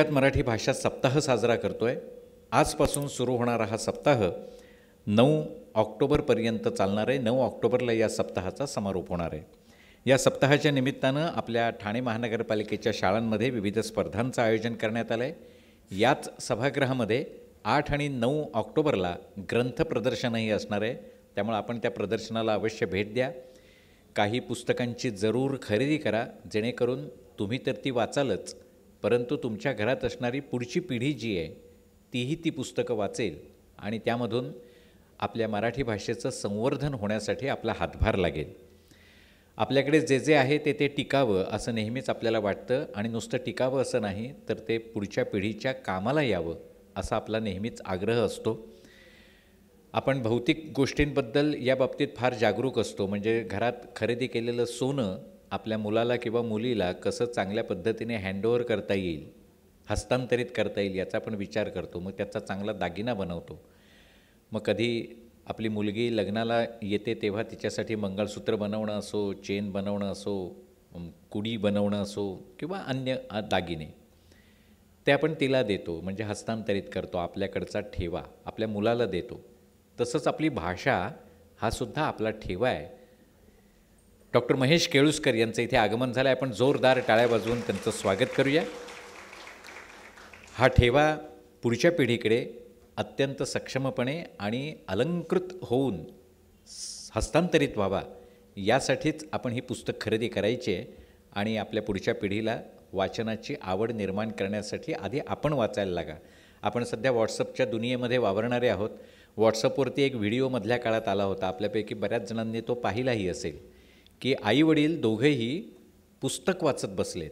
मराठी भाषा सप्ताह साजरा करतोय। आजपासून सुरू होणारा हा सप्ताह 9 ऑक्टोबरपर्यंत चालणार आहे। 9 ऑक्टोबरला या सप्ताहाचा समारोप होणार आहे। या सप्ताहाच्या निमित्तानं आपल्या ठाणे महानगरपालिकेच्या शाळांमध्ये विविध स्पर्धांचं आयोजन करण्यात आलं आहे। याच सभागृहामध्ये 8 आणि 9 ऑक्टोबरला ग्रंथ प्रदर्शनही असणार आहे। त्यामुळे आपण त्या प्रदर्शनाला अवश्य भेट द्या। काही पुस्तकांची जरूर खरेदी करा, जेणेकरून तुम्ही तर ती वाचालच, परंतु तुमच्या घरात असणारी पुढची पिढी जी आहे तीही ती पुस्तकं वाचेल आणि त्यामधून आपल्या मराठी भाषेचं संवर्धन होण्यासाठी आपला हातभार लागेल। आपल्याकडे जे जे आहे ते टिकावं असं नेहमीच आपल्याला वाटतं आणि नुसतं टिकावं असं नाही, तर ते पुढच्या पिढीच्या कामाला यावं असा आपला नेहमीच आग्रह असतो। आपण भौतिक गोष्टींबद्दल या बाबतीत फार जागरूक असतो, म्हणजे घरात खरेदी केलेलं सोनं आपल्या मुलाला किंवा मुलीला कसं चांगल्या पद्धतीने हँडओव्हर करता येईल, हस्तांतरित करता येईल याचा आपण विचार करतो। मग त्याचा चांगला दागिना बनवतो। मग कधी आपली मुलगी लग्नाला येते तेव्हा तिच्यासाठी मंगळसूत्र बनवणं असो, चेन बनवणं असो, कुडी बनवणं असो किंवा अन्य दागिने, ते आपण तिला देतो, म्हणजे हस्तांतरित करतो, आपल्याकडचा ठेवा आपल्या मुलाला देतो। तसंच आपली भाषा हा सुद्धा आपला ठेवा आहे। डॉक्टर महेश केळुस्कर यांचं इथे आगमन झालं आहे। आपण जोरदार टाळ्या वाजवून त्यांचं स्वागत करूया। हा ठेवा पुढच्या पिढीकडे अत्यंत सक्षमपणे आणि अलंकृत होऊन हस्तांतरित व्हावा, यासाठीच आपण ही पुस्तक खरेदी करायची आहे आणि आपल्या पुढच्या पिढीला वाचनाची आवड निर्माण करण्यासाठी आधी आपण वाचायला लागा। आपण सध्या व्हॉट्सअपच्या दुनियेमध्ये वावरणारे आहोत। व्हॉट्सअपवरती एक व्हिडिओ मधल्या काळात आला होता, आपल्यापैकी बऱ्याच जणांनी तो पाहिलाही असेल, की आईवडील दोघेही पुस्तक वाचत बसलेत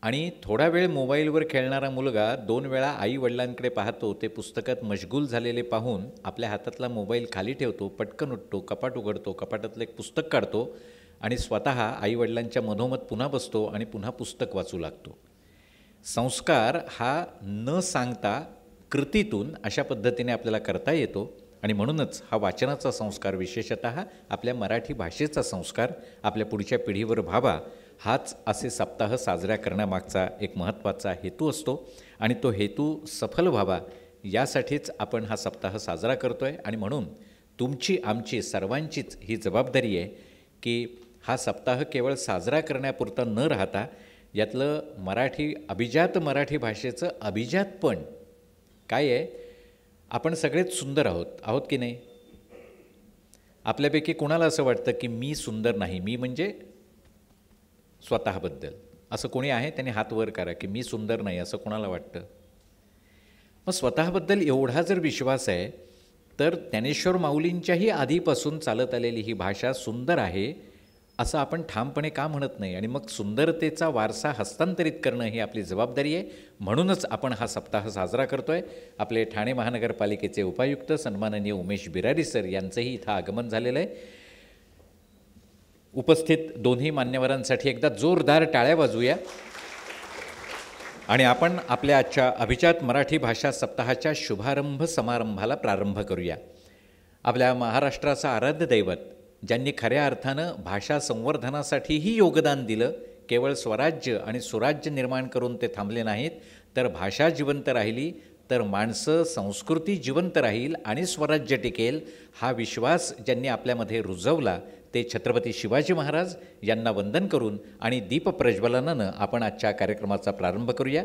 आणि थोडा वेळ मोबाईलवर खेळणारा मुलगा 2 वेळा आईवडिलांकडे पाहतो, ते पुस्तकात मशगूल झालेले पाहून आपल्या हातातला मोबाईल खाली ठेवतो, पटकन उठतो, कपाट उघडतो, कपाटातलं एक पुस्तक काढतो आणि स्वतः आईवडिलांच्या मधोमध पुन्हा बसतो आणि पुन्हा पुस्तक वाचू लागतो। संस्कार हा न सांगता कृतीतून अशा पद्धतीने आपल्याला करता येतो आणि म्हणूनच हा वाचनाचा संस्कार, विशेषतः आपल्या मराठी भाषेचा संस्कार आपल्या पुढच्या पिढीवर व्हावा, हाच असे सप्ताह साजरा करण्यामागचा एक महत्त्वाचा हेतू असतो आणि तो हेतू सफल व्हावा यासाठीच आपण हा सप्ताह साजरा करतो आहे। आणि म्हणून तुमची, आमची, सर्वांचीच ही जबाबदारी आहे की हा सप्ताह केवळ साजरा करण्यापुरता न राहता यातलं अभिजात मराठी भाषेचं अभिजातपण काय आहे, आपण सगळेच सुंदर आहोत की नाही? आपल्यापैकी कोणाला असं वाटतं की मी सुंदर नाही? मी म्हणजे स्वतःबद्दल असं कोणी आहे? त्याने हात वर करा की मी सुंदर नाही, असं कोणाला वाटतं? मग स्वतःबद्दल एवढा जर विश्वास आहे तर ज्ञानेश्वर माऊलींच्याही आधीपासून चालत आलेली ही भाषा सुंदर आहे असं आपण ठामपणे का म्हणत नाही? आणि मग सुंदरतेचा वारसा हस्तांतरित करणं ही आपली जबाबदारी आहे। म्हणूनच आपण हा सप्ताह साजरा करतो आहे। आपले ठाणे महानगरपालिकेचे उपायुक्त सन्माननीय उमेश बिरारी सर यांचंही इथं आगमन झालेलं आहे। उपस्थित दोन्ही मान्यवरांसाठी एकदा जोरदार टाळ्या वाजवूया आणि आपण आपल्या आजच्या अभिजात मराठी भाषा सप्ताहाच्या शुभारंभ समारंभाला प्रारंभ करूया। आपल्या महाराष्ट्राचं आराध्य दैवत, ज्यांनी खऱ्या अर्थानं भाषा संवर्धनासाठीही योगदान दिलं, केवळ स्वराज्य आणि सुराज्य निर्माण करून ते थांबले नाहीत, तर भाषा जिवंत राहिली तर माणसं, संस्कृती जिवंत राहील आणि स्वराज्य टिकेल, हा विश्वास ज्यांनी आपल्यामध्ये रुजवला ते छत्रपती शिवाजी महाराज यांना वंदन करून आणि दीपप्रज्वलनानं आपण आजच्या कार्यक्रमाचा प्रारंभ करूया।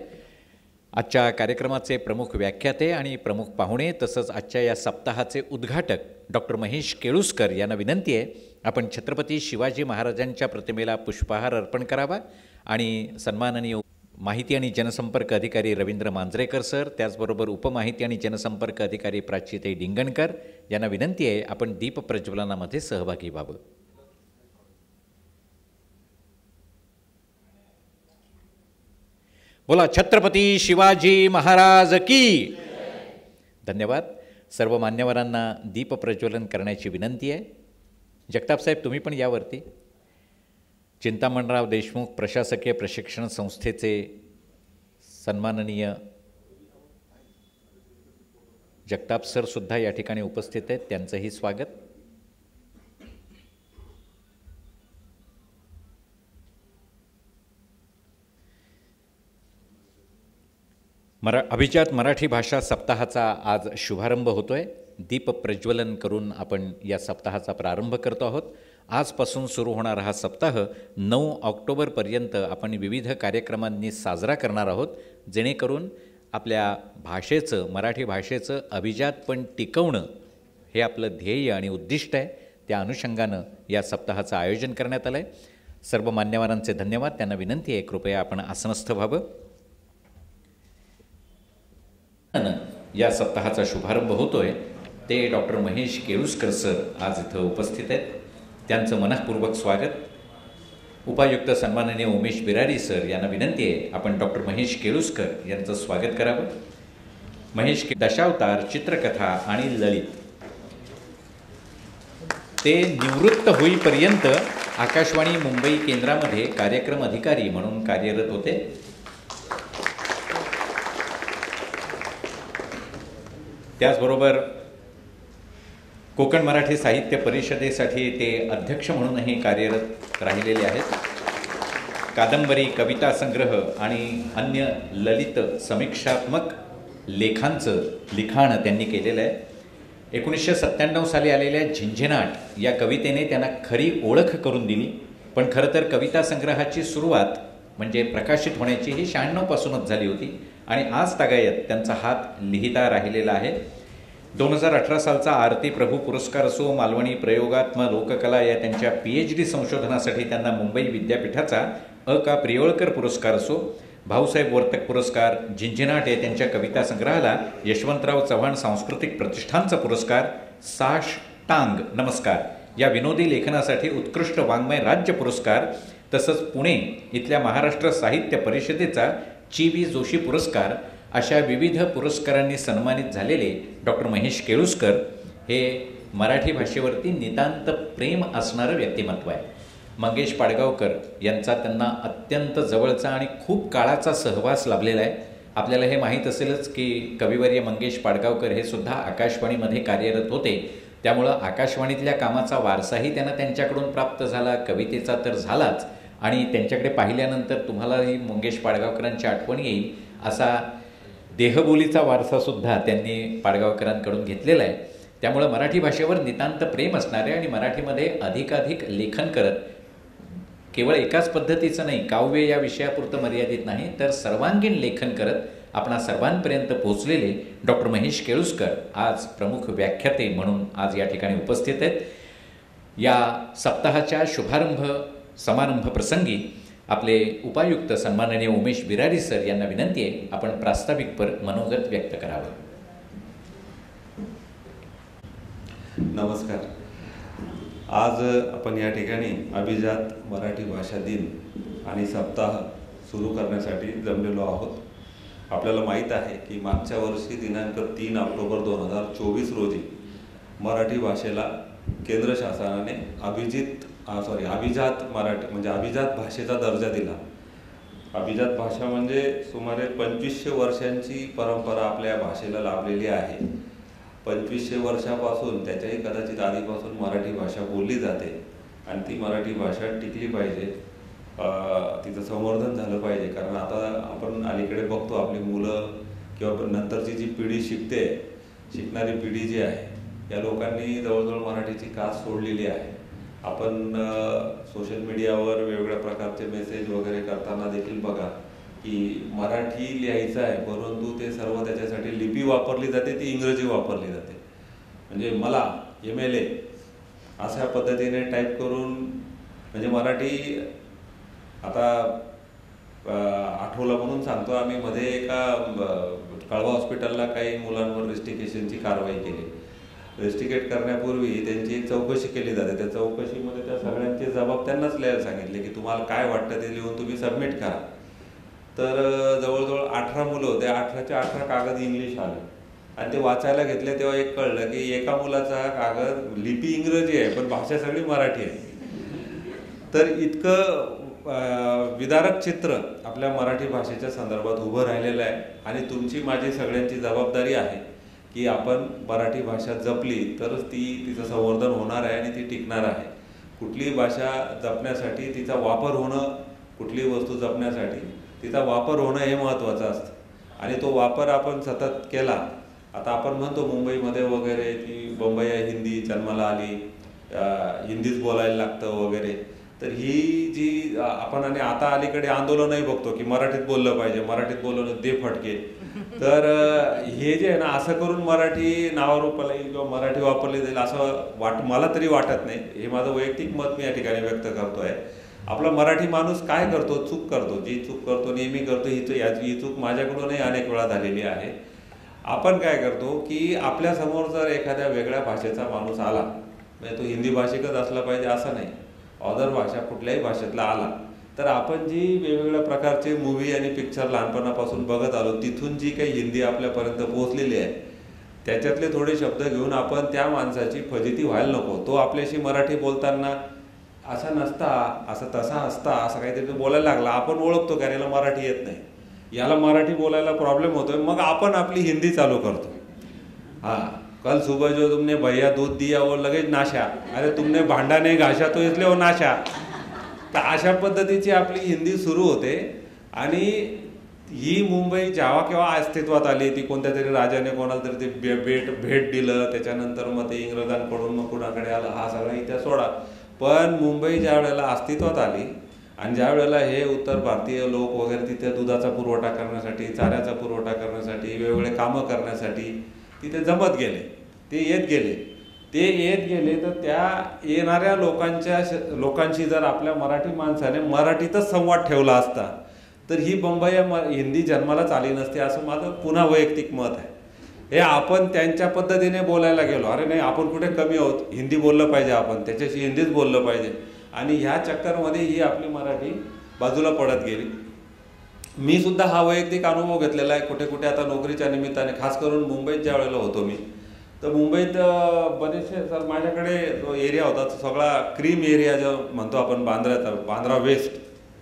आजच्या कार्यक्रमाचे प्रमुख व्याख्याते आणि प्रमुख पाहुणे तसंच आजच्या या सप्ताहाचे उद्घाटक डॉक्टर महेश केळुस्कर यांना विनंती आहे, आपण छत्रपती शिवाजी महाराजांच्या प्रतिमेला पुष्पहार अर्पण करावा आणि सन्माननीय माहिती आणि जनसंपर्क अधिकारी रवींद्र मांजरेकर सर, त्याचबरोबर उपमाहिती आणि जनसंपर्क अधिकारी प्राच्यताई डिंगणकर यांना विनंती आहे, आपण दीपप्रज्वलनामध्ये सहभागी व्हावं। बोला छत्रपती शिवाजी महाराज की। धन्यवाद। सर्व मान्यवरांना दीप प्रज्वलन करण्याची विनंती आहे। जगताप साहेब, तुम्ही पण यावरती। चिंतामणराव देशमुख प्रशासकीय प्रशिक्षण संस्थेचे सन्माननीय जगताप सर सुद्धा या ठिकाणी उपस्थित आहेत, त्यांचंही स्वागत। अभिजात मराठी भाषा सप्ताहाचा आज शुभारंभ होतो आहे. दीप प्रज्वलन करून आपण या सप्ताहाचा प्रारंभ करतो आहोत. आजपासून सुरू होणारा हा सप्ताह 9 ऑक्टोबरपर्यंत आपण विविध कार्यक्रमांनी साजरा करणार आहोत, जेणेकरून आपल्या भाषेचं, मराठी भाषेचं अभिजातपण टिकवणं हे आपलं ध्येय आणि उद्दिष्ट आहे. त्या अनुषंगानं या सप्ताहाचं आयोजन करण्यात आलं आहे. सर्व मान्यवरांचे धन्यवाद. त्यांना विनंती आहे, कृपया आपण आसनस्थ व्हावं. या सप्ताहाचा शुभारंभ होतोय ते डॉक्टर महेश केळुस्कर सर आज इथं उपस्थित आहेत. त्यांचं मनःपूर्वक स्वागत. उपायुक्त सन्माननीय उमेश बिरारी सर यांना विनंती आहे, आपण डॉक्टर महेश केळुस्कर यांचं स्वागत करावं. दशावतार, चित्रकथा आणि ललित ते निवृत्त होईपर्यंत आकाशवाणी मुंबई केंद्रामध्ये कार्यक्रम अधिकारी म्हणून कार्यरत होते. त्याचबरोबर कोकण मराठी साहित्य परिषदेसाठी ते अध्यक्ष म्हणूनही कार्यरत राहिलेले आहेत. कादंबरी, कविता संग्रह आणि अन्य ललित समीक्षात्मक लेखांचं लिखाण त्यांनी केलेलं आहे. 1997 साली आलेल्या झिंझिनाट या कवितेने त्यांना खरी ओळख करून दिली. पण खरं तर कविता संग्रहाची सुरुवात म्हणजे प्रकाशित होण्याची ही 96 पासूनच झाली होती आणि आज तागायत त्यांचा हात लिहिता राहिलेला आहे. 2018 सालचा आरती प्रभू पुरस्कार असो, मालवणी प्रयोगात्मक लोककला या त्यांच्या PhD संशोधनासाठी त्यांना मुंबई विद्यापीठाचा का प्रियोळकर पुरस्कार असो, भाऊसाहेब वर्तक पुरस्कार, झिंझिनाट या त्यांच्या कविता संग्रहाला यशवंतराव चव्हाण सांस्कृतिक प्रतिष्ठानचा पुरस्कार, साष्टांग नमस्कार या विनोदी लेखनासाठी उत्कृष्ट वाङ्मय राज्य पुरस्कार, तसंच पुणे इथल्या महाराष्ट्र साहित्य परिषदेचा ची जोशी पुरस्कार अशा विविध पुरस्कारांनी सन्मानित झालेले डॉक्टर महेश केळुस्कर हे मराठी भाषेवरती नितांत प्रेम असणारं व्यक्तिमत्व आहे. मंगेश पाडगावकर यांचा त्यांना अत्यंत जवळचा आणि खूप काळाचा सहवास लाभलेला आहे. आपल्याला हे माहीत असेलच की कविवर्य मंगेश पाडगावकर हे सुद्धा आकाशवाणीमध्ये कार्यरत होते. त्यामुळं आकाशवाणीतल्या कामाचा वारसाही त्यांना त्यांच्याकडून प्राप्त झाला, कवितेचा तर झालाच, आणि त्यांच्याकडे पाहिल्यानंतर तुम्हालाही मंगेश पाडगावकरांची आठवण येईल असा देहबोलीचा वारसासुद्धा त्यांनी पाडगावकरांकडून घेतलेला आहे. त्यामुळं मराठी भाषेवर नितांत प्रेम असणारे आणि मराठीमध्ये अधिकाधिक लेखन करत, केवळ एकाच पद्धतीचं नाही, काव्य या विषयापुरतं मर्यादित नाही, तर सर्वांगीण लेखन करत आपणा सर्वांपर्यंत पोहोचलेले डॉक्टर महेश केळुस्कर आज प्रमुख व्याख्याते म्हणून आज या ठिकाणी उपस्थित आहेत. या सप्ताहाच्या समारंभ प्रसंगी आपले उपायुक्त सन्माननीय उमेश बिरारी सर यांना विनंती आहे, आपण प्रास्ताविकपर मनोगत व्यक्त करावं. नमस्कार. आज आपण या ठिकाणी अभिजात मराठी भाषा दिन आणि सप्ताह सुरू करण्यासाठी जमलेलो आहोत. आपल्याला माहीत आहे की मागच्या वर्षी दिनांक 3 ऑक्टोबर 2024 रोजी मराठी भाषेला केंद्र शासनाने अभिजात मराठी म्हणजे अभिजात भाषेचा दर्जा दिला. अभिजात भाषा म्हणजे सुमारे 2500 वर्षांची परंपरा आपल्या भाषेला लाभलेली आहे. 2500 वर्षापासून, त्याच्याही कदाचित आधीपासून मराठी भाषा बोलली जाते आणि ती मराठी भाषा टिकली पाहिजे, तिचं संवर्धन झालं पाहिजे. कारण आता आपण अलीकडे बघतो आपली मुलं किंवा नंतरची जी पिढी शिकणारी पिढी जी आहे, या लोकांनी जवळजवळ मराठीची कास सोडलेली आहे. आपण सोशल मीडियावर वेगवेगळ्या प्रकारचे मेसेज वगैरे करताना देखील बघा की मराठी लिहायचं आहे, परंतु ते सर्व त्याच्यासाठी लिपी वापरली जाते, ती इंग्रजी वापरली जाते. म्हणजे मला MLA अशा पद्धतीने टाईप करून, म्हणजे मराठी आता आठवलं म्हणून सांगतो, आम्ही मध्ये एका कळवा हॉस्पिटलला काही मुलांवर रेस्टिकेशनची कारवाई केली. रेस्टिकेट करण्यापूर्वी त्यांची एक चौकशी केली जाते. त्या चौकशीमध्ये त्या सगळ्यांचे जबाब त्यांनाच लिहायला सांगितले की तुम्हाला काय वाटतं ते लिहून तुम्ही सबमिट करा. तर जवळजवळ 18 मुलं होते, 18च्या 18 कागद इंग्लिश आले आणि ते वाचायला घेतले तेव्हा एक कळलं की एका मुलाचा कागद लिपी इंग्रजी आहे पण भाषा सगळी मराठी आहे. तर इतकं विदारक चित्र आपल्या मराठी भाषेच्या संदर्भात उभं राहिलेलं आहे आणि तुमची माझी सगळ्यांची जबाबदारी आहे की आपण मराठी भाषा जपली तरच तिचं संवर्धन होणार आहे आणि ती टिकणार आहे. कुठलीही भाषा जपण्यासाठी तिचा वापर होणं, कुठलीही वस्तू जपण्यासाठी तिचा वापर होणं हे महत्त्वाचं असतं. आणि तो वापर आपण सतत केला. आता आपण म्हणतो मुंबईमध्ये वगैरे की बंबई हिंदी जन्माला आली, हिंदीच बोलायला लागतं वगैरे. तर ही जी आपण आणि आता अलीकडे आंदोलनही बघतो की मराठीत बोललं पाहिजे, मराठीत बोललं दे फटके. तर हे जे आहे ना, असं करून मराठी नावारूपाला येईल किंवा मराठी वापरली जाईल असं मला तरी वाटत नाही. हे माझं वैयक्तिक मत मी या ठिकाणी व्यक्त करतोय. आपला मराठी माणूस काय करतो, चूक करतो, जी चूक करतो नेहमी करतो, ही चूक माझ्याकडूनही अनेक वेळा झालेली आहे. आपण काय करतो की आपल्या समोर जर एखाद्या वेगळ्या भाषेचा माणूस आला, म्हणजे तो हिंदी भाषिकच असला पाहिजे असं नाही, अदर भाषा कुठल्याही भाषेतला आला, तर आपण जी वेगवेगळ्या प्रकारचे मूवी आणि पिक्चर लहानपणापासून बघत आलो, तिथून जी काही हिंदी आपल्यापर्यंत पोहोचलेली आहे, त्याच्यातले थोडे शब्द घेऊन आपण त्या माणसाची फजिती व्हायला नको. तो आपल्याशी मराठी बोलताना असा नसता, असं तसा असता, असं काहीतरी बोलायला लागला, आपण ओळखतो कारण याला मराठी येत नाही, याला मराठी बोलायला प्रॉब्लेम होतोय, मग आपण आपली हिंदी चालू करतो. हाँ, कल सुबह जो तुमने भैया दूध दिया वो लगेच नाशा, अरे तुमने भांडा नहीं घाशा तो इसलिए वो नाशा. तर अशा पद्धतीची आपली हिंदी सुरू होते. आणि ही मुंबई जेव्हा केव्हा अस्तित्वात आली, ती कोणत्या तरी राजाने कोणाला तरी ते भेट दिलं, त्याच्यानंतर मग ते इंग्रजांकडून मग कुणाकडे आलं, हा सगळा इतिहास सोडा. पण मुंबई ज्या वेळेला अस्तित्वात आली आणि ज्या वेळेला हे उत्तर भारतीय लोक वगैरे तिथे दुधाचा पुरवठा करण्यासाठी, चाऱ्याचा पुरवठा करण्यासाठी, वेगवेगळे कामं करण्यासाठी तिथे जमत गेले, ते येत गेले, तर त्या येणाऱ्या लोकांशी जर आपल्या मराठी माणसाने मराठीतच संवाद ठेवला असता तर ही बंबई हिंदी जन्मालाच आली नसते, असं माझं पुन्हा वैयक्तिक मत आहे. हे आपण त्यांच्या पद्धतीने बोलायला गेलो, अरे नाही आपण कुठे कमी आहोत, हिंदी बोललं पाहिजे, आपण त्याच्याशी हिंदीच बोललं पाहिजे, आणि ह्या चक्करमध्ये ही आपली मराठी बाजूला पडत गेली. मी सुद्धा हा वैयक्तिक अनुभव घेतलेला आहे. कुठे कुठे आता नोकरीच्या निमित्ताने, खास करून मुंबईत ज्या वेळेला होतो मी, तर मुंबईत बरेचसे सर माझ्याकडे जो एरिया होता तो सगळा क्रीम एरिया जो म्हणतो आपण, बांद्रा वेस्ट,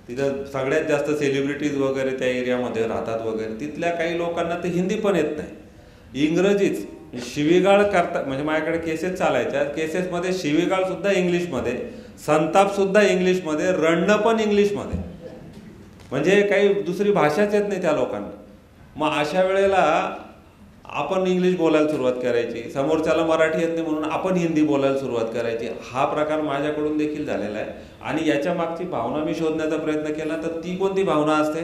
तिथं सगळ्यात जास्त सेलिब्रिटीज वगैरे त्या एरियामध्ये राहतात वगैरे. तिथल्या काही लोकांना ते हिंदी पण येत नाही, इंग्रजीच शिवीगाळ करतात. म्हणजे माझ्याकडे केसेस चालायच्या, केसेसमध्ये शिवीगाळ सुद्धा इंग्लिशमध्ये, संताप सुद्धा इंग्लिशमध्ये, रडणं पण इंग्लिशमध्ये, म्हणजे काही दुसरी भाषाच येत नाही त्या लोकांना. मग अशा वेळेला आपण इंग्लिश बोलायला सुरुवात करायची, समोरच्याला मराठी येत नाही म्हणून आपण हिंदी बोलायला सुरुवात करायची. हा प्रकार माझ्याकडून देखील झालेला आहे. आणि याच्या मागची भावना मी शोधण्याचा प्रयत्न केला, तर ती कोणती भावना असते,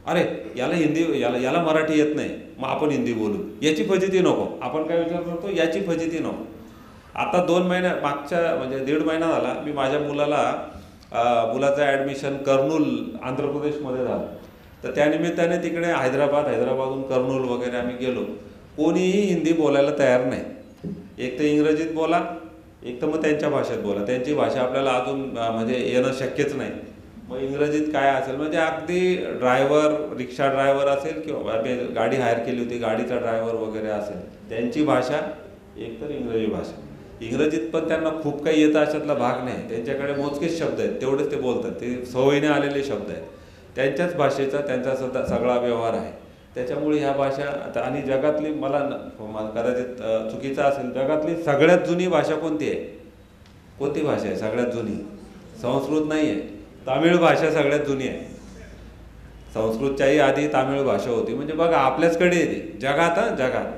अरे याला मराठी येत नाही मग आपण हिंदी बोलू, याची फजिती नको. आपण काय विचार करतो, याची फजिती नको. आता 2 महिन्या मागच्या म्हणजे 1.5 महिना झाला, मी माझ्या मुलाचं ॲडमिशन कर्नूल आंध्र प्रदेशमध्ये झालं. तर त्यानिमित्ताने तिकडे हैदराबादहून कर्नूल वगैरे आम्ही गेलो. कोणीही हिंदी बोलायला तयार नाही. एक तर इंग्रजीत बोला, एक तर मग त्यांच्या भाषेत बोला. त्यांची भाषा आपल्याला अजून म्हणजे येणं शक्यच नाही. मग इंग्रजीत काय असेल, म्हणजे अगदी रिक्षा ड्रायव्हर असेल किंवा गाडी हायर केली होती, गाडीचा ड्रायव्हर वगैरे असेल, त्यांची भाषा एक तर इंग्रजी भाषा. इंग्रजीत पण त्यांना खूप काही येतं अशातला भाग नाही, त्यांच्याकडे मोजकेच शब्द आहेत, तेवढेच ते बोलतात, ते सवयीने आलेले शब्द आहेत. त्यांच्याच भाषेचा त्यांचा सगळा व्यवहार आहे. त्याच्यामुळे ह्या भाषा आता, आणि जगातली मला कदाचित चुकीचं असेल, जगातली सगळ्यात जुनी भाषा कोणती आहे, कोणती भाषा आहे सगळ्यात जुनी? संस्कृत नाही आहे, तामिळ भाषा सगळ्यात जुनी आहे. संस्कृतच्याही आधी तामिळ भाषा होती. म्हणजे बघा आपल्याचकडे येते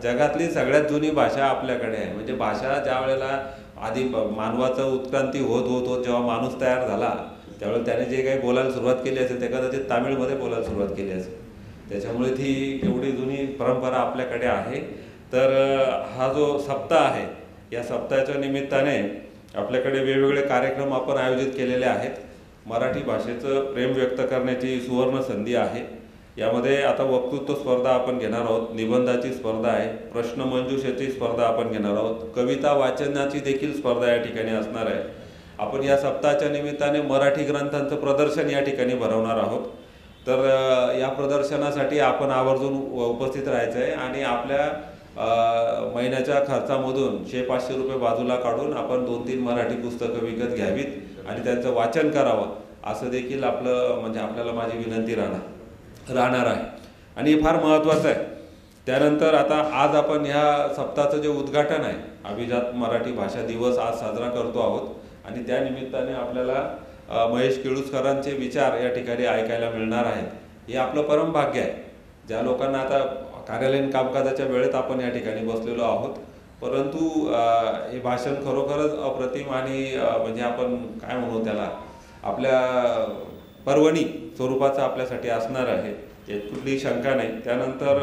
जगातली सगळ्यात जुनी भाषा आपल्याकडे आहे. म्हणजे भाषा ज्या वेळेला आधी मानवाचं उत्क्रांती होत जेव्हा माणूस तयार झाला, त्यावेळेला त्याने जे काही बोलायला सुरुवात केली असेल ते कदाचित तामिळमध्ये बोलायला सुरुवात केली असेल. त्याच्यामुळे ती एवढी जुनी परंपरा आपल्याकडे आहे. तर हा जो सप्ताह आहे, या सप्ताहाच्या निमित्ताने आपल्याकडे वेगवेगळे कार्यक्रम आपण आयोजित केलेले आहेत. मराठी भाषेचं प्रेम व्यक्त करण्याची सुवर्ण संधी आहे. यामध्ये आता वक्तृत्व स्पर्धा आपण घेणार आहोत, निबंधाची स्पर्धा आहे, प्रश्नमंजुषेची स्पर्धा आपण घेणार आहोत, कविता वाचनाची देखील स्पर्धा या ठिकाणी असणार आहे. आपण या सप्ताहाच्या निमित्ताने मराठी ग्रंथांचं प्रदर्शन या ठिकाणी भरवणार आहोत. तर या प्रदर्शनासाठी आपण आवर्जून उपस्थित राहायचं आहे आणि आपल्या महिन्याच्या खर्चामधून 100-500 रुपये बाजूला काढून आपण 2-3 मराठी पुस्तकं विकत घ्यावीत आणि त्यांचं वाचन करावं, असं देखील म्हणजे आपल्याला माझी विनंती राहणार आहे. आणि हे फार महत्त्वाचं आहे. त्यानंतर आता आज आपण ह्या सप्ताहाचं जे उद्घाटन आहे, अभिजात मराठी भाषा दिवस आज साजरा करतो आहोत आणि त्या निमित्ताने आपल्याला महेश केळुसकरांचे विचार या ठिकाणी ऐकायला मिळणार आहेत. हे आपलं परम भाग्य आहे. ज्या लोकांना आता कार्यालयीन कामकाजाच्या वेळेत आपण या ठिकाणी बसलेलो आहोत, परंतु हे भाषण खरोखरच अप्रतिम आणि म्हणजे आपण काय म्हणू त्याला, आपल्या पर्वणी स्वरूपाचं आपल्यासाठी असणार आहे, यात कुठलीही शंका नाही. त्यानंतर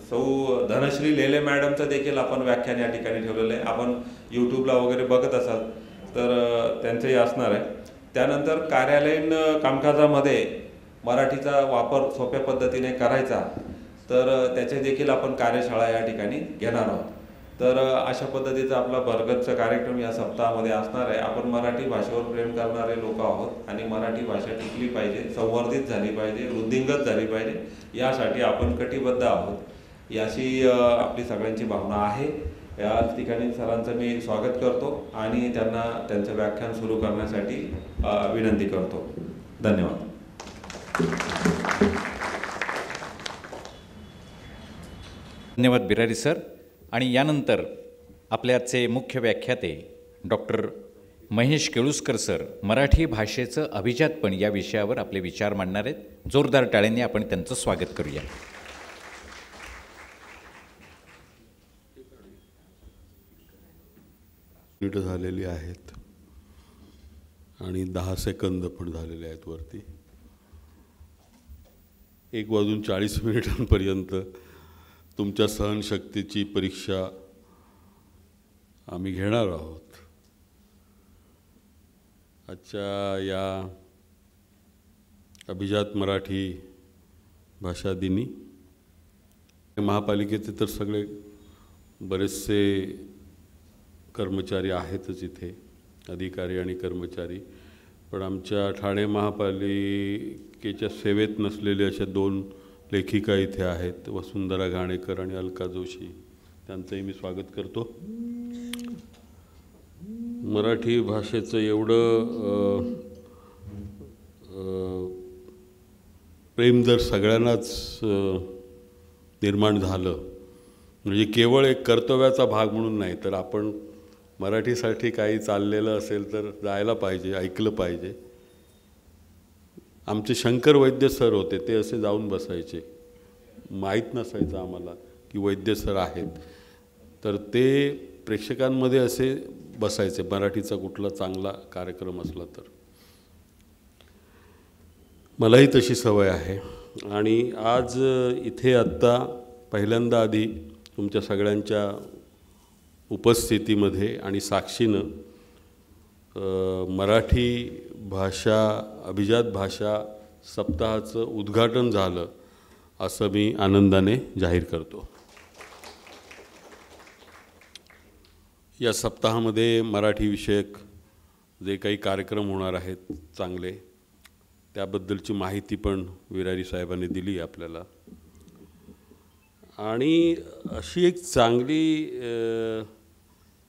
सौ धनश्री लेले मॅडमचं देखील आपण व्याख्यान या ठिकाणी ठेवलेलं आहे. आपण यूट्यूबला वगैरे बघत असाल तर त्यांचंही असणार आहे. त्यानंतर कार्यालयीन कामकाजामध्ये मराठीचा वापर सोप्या पद्धतीने करायचा, तर त्याचे देखील आपण कार्यशाळा या ठिकाणी घेणार आहोत. तर अशा पद्धतीचा आपला भरगच्च कार्यक्रम या सप्ताहामध्ये असणार आहे. आपण मराठी भाषेवर प्रेम करणारे लोक आहोत आणि मराठी भाषा टिकली पाहिजे, संवर्धित झाली पाहिजे, वृद्धिंगत झाली पाहिजे, यासाठी आपण कटिबद्ध आहोत. याची आपली सगळ्यांची भावना आहे. या ठिकाणी सरांचं मी स्वागत करतो आणि त्यांना त्यांचं व्याख्यान सुरू करण्यासाठी विनंती करतो. धन्यवाद. धन्यवाद बिरारी सर. आणि यानंतर आपल्याचे मुख्य व्याख्याते डॉक्टर महेश केळुस्कर सर मराठी भाषेचं अभिजातपण या विषयावर आपले विचार मांडणार आहेत. जोरदार टाळ्यांनी आपण त्यांचं स्वागत करूया. मिनिटं झालेली आहेत आणि 10 सेकंद पण झालेले आहेत वरती. 1:40 तुमच्या सहनशक्तीची परीक्षा आम्ही घेणार आहोत. आजच्या या अभिजात मराठी भाषा दिनी महापालिकेचे तर सगळे बरेचसे कर्मचारी आहेतच इथे, अधिकारी आणि कर्मचारी, पण आमच्या ठाणे महापालिकेच्या सेवेत नसलेले अशा 2 लेखिका इथे आहेत, वसुंधरा घाणेकर आणि अलका जोशी. त्यांचंही मी स्वागत करतो. मराठी भाषेचं एवढं प्रेम जर सगळ्यांनाच निर्माण झालं, म्हणजे केवळ एक कर्तव्याचा भाग म्हणून नाही, तर आपण मराठीसाठी काही चाललेलं असेल तर जायला पाहिजे, ऐकलं पाहिजे. आमचे शंकर वैद्य सर होते, ते असे जाऊन बसायचे, माहीत नसायचं आम्हाला की वैद्य सर आहेत, तर ते प्रेक्षकांमध्ये असे बसायचे मराठीचा कुठला चांगला कार्यक्रम असला तर. मलाही तशी सवय आहे. आणि आज इथे आत्ता पहिल्यांदा आधी तुमच्या सगळ्यांच्या उपस्थितीमध्ये आणि साक्षीनं मराठी भाषा अभिजात भाषा सप्ताहाचं उद्घाटन झालं असं मी आनंदाने जाहीर करतो. या सप्ताहामध्ये मराठी विषयक जे काही कार्यक्रम होणार आहेत चांगले, त्याबद्दलची माहिती पण विरारी साहेबांनी दिली आपल्याला. आणि अशी एक चांगली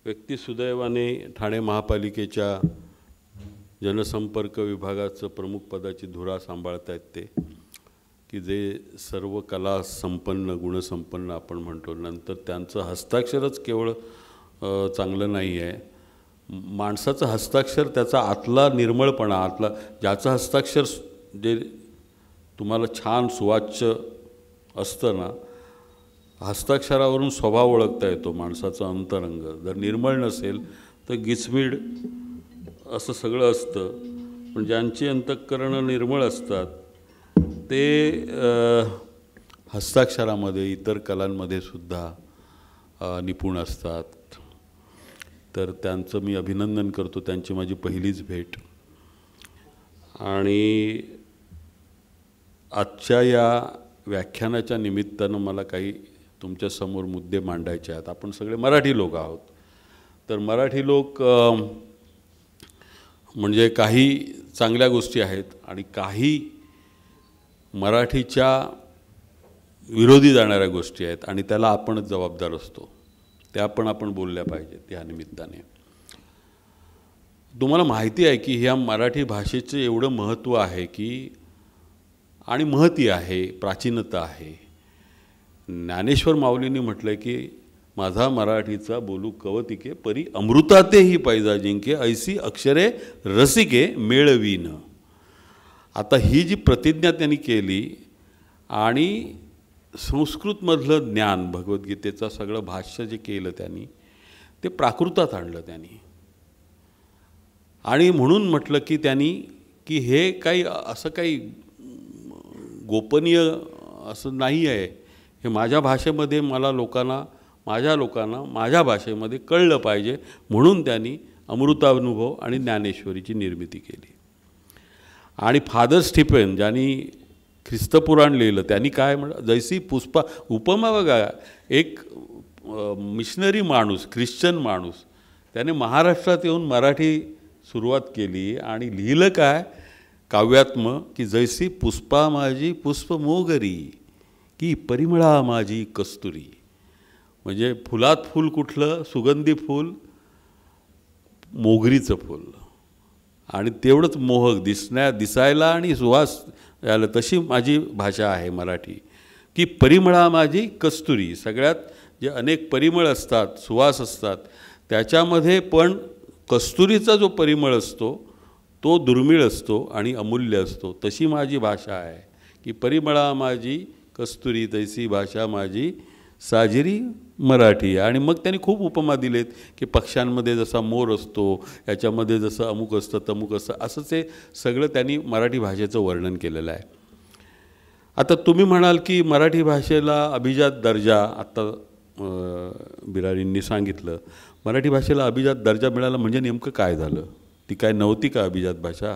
व्यक्ती सुदैवाने ठाणे महापालिकेच्या जनसंपर्क विभागाचं प्रमुख पदाची धुरा सांभाळत आहेत ते, की जे सर्व कला संपन्न गुणसंपन्न आपण म्हणतो. नंतर त्यांचं हस्ताक्षरच केवळ चांगलं नाही आहे, माणसाचं हस्ताक्षर, त्याचा आतला निर्मळपणा, आतला ज्याचं हस्ताक्षर जे तुम्हाला छान सुवाच्य असतं ना, हस्ताक्षरावरून स्वभाव ओळखता येतो माणसाचा अंतरंग. जर निर्मळ नसेल तर गिचमीड असं सगळं असतं. पण ज्यांची अंतःकरणं निर्मळ असतात ते हस्ताक्षरामध्ये इतर कलांमध्ये सुद्धा निपुण असतात. तर त्यांचं मी अभिनंदन करतो. त्यांची माझी पहिलीच भेट. आणि आजच्या या व्याख्यानाच्या निमित्तानं मला काही तुमच्यासमोर मुद्दे मांडायचे आहेत. आपण सगळे मराठी लोक आहोत, तर मराठी लोक म्हणजे काही चांगल्या गोष्टी आहेत आणि काही मराठीच्या विरोधी जाणाऱ्या गोष्टी आहेत आणि त्याला आपणच जबाबदार असतो. त्या पण आपण बोलल्या पाहिजेत या निमित्ताने. तुम्हाला माहिती आहे की ह्या मराठी भाषेचं एवढं महत्त्व आहे की, आणि महती आहे, प्राचीनता आहे. ज्ञानेश्वर माऊलींनी म्हटलं की माझा मराठीचा बोलू कवतिके परी अमृतातेही पैजा जिंके ऐसी अक्षरे रसिके मेळवीन. आता ही जी प्रतिज्ञा त्यांनी केली आणि संस्कृतमधलं ज्ञान, भगवद्गीतेचं सगळं भाष्य जे केलं त्यांनी, ते प्राकृतात आणलं त्यांनी. आणि म्हणून म्हटलं की त्यांनी की हे काही असं काही गोपनीय असं नाही आहे, हे माझ्या भाषेमध्ये माझ्या लोकांना माझ्या भाषेमध्ये कळलं पाहिजे, म्हणून त्यांनी अमृतानुभव आणि ज्ञानेश्वरीची निर्मिती केली. आणि फादर स्टीफन ज्यांनी ख्रिस्तपुराण लिहिलं, त्यांनी काय जैसी पुष्पा उपमा बघा, एक मिशनरी माणूस, ख्रिश्चन माणूस, त्याने महाराष्ट्रात येऊन मराठी सुरुवात केली आणि लिहिलं काय काव्यात्म की जैसी पुष्पा माझी पुष्प मोगरी की परिमळा माझी कस्तुरी. म्हणजे फुलात फूल कुठलं, सुगंधी फूल मोगरीचं फूल, आणि तेवढंच मोहक दिसायला आणि सुवास यायला, तशी माझी भाषा आहे मराठी. की परिमळा माझी कस्तुरी, सगळ्यात जे अनेक परिमळ असतात, सुवास असतात, त्याच्यामध्ये पण कस्तुरीचा जो परिमळ असतो तो दुर्मिळ असतो आणि अमूल्य असतो. तशी माझी भाषा आहे की परिमळा माझी कस्तुरी, तैसी भाषा माझी साजिरी मराठी. आणि मग त्यांनी खूप उपमा दिलेत की पक्ष्यांमध्ये जसा मोर असतो, याच्यामध्ये जसं अमुक असतं तमुक असतं, असंच हे सगळं त्यांनी मराठी भाषेचं वर्णन केलेलं आहे. आता तुम्ही म्हणाल की मराठी भाषेला अभिजात दर्जा, आत्ता बिरारींनी सांगितलं, मराठी भाषेला अभिजात दर्जा मिळाला म्हणजे नेमकं काय झालं? ती काय नव्हती का अभिजात भाषा?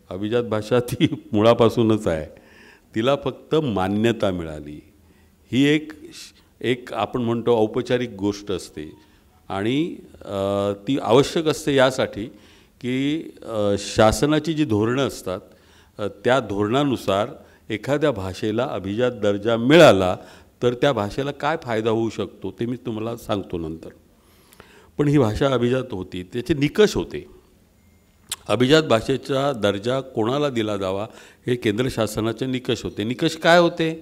अभिजात भाषा ती मुळापासूनच आहे, तिला फक्त मान्यता मिळाली. ही एक आपण म्हणतो औपचारिक गोष्ट असते, आणि ती आवश्यक असते यासाठी की शासनाची जी धोरणं असतात त्या धोरणानुसार एखाद्या भाषेला अभिजात दर्जा मिळाला तर त्या भाषेला काय फायदा होऊ शकतो ते मी तुम्हाला सांगतो नंतर. पण ही भाषा अभिजात होती, त्याचे निकष होते. अभिजात भाषेचा दर्जा कोणाला दिला जावा हे केंद्र शासनाचे निकष होते. निकष काय होते?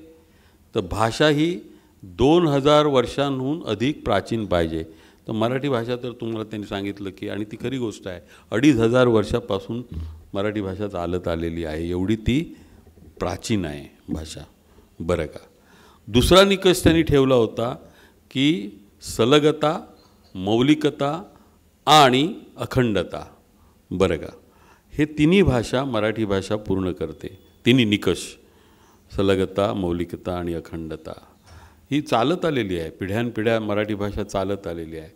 तर भाषा ही 2000 वर्षांहून अधिक प्राचीन पाहिजे. तर मराठी भाषा तर तुम्हाला त्यांनी सांगितलं की, आणि ती खरी गोष्ट आहे, 2500 वर्षापासून मराठी भाषा चालत आलेली आहे, एवढी ती प्राचीन आहे भाषा. बरं का. दुसरा निकष त्यांनी ठेवला होता की सलगता, मौलिकता आणि अखंडता. बरं का. हे तिन्ही भाषा मराठी भाषा पूर्ण करते. तिन्ही निकष, सलगता, मौलिकता आणि अखंडता, ही चालत आलेली आहे, पिढ्यानपिढ्या मराठी भाषा चालत आलेली आहे.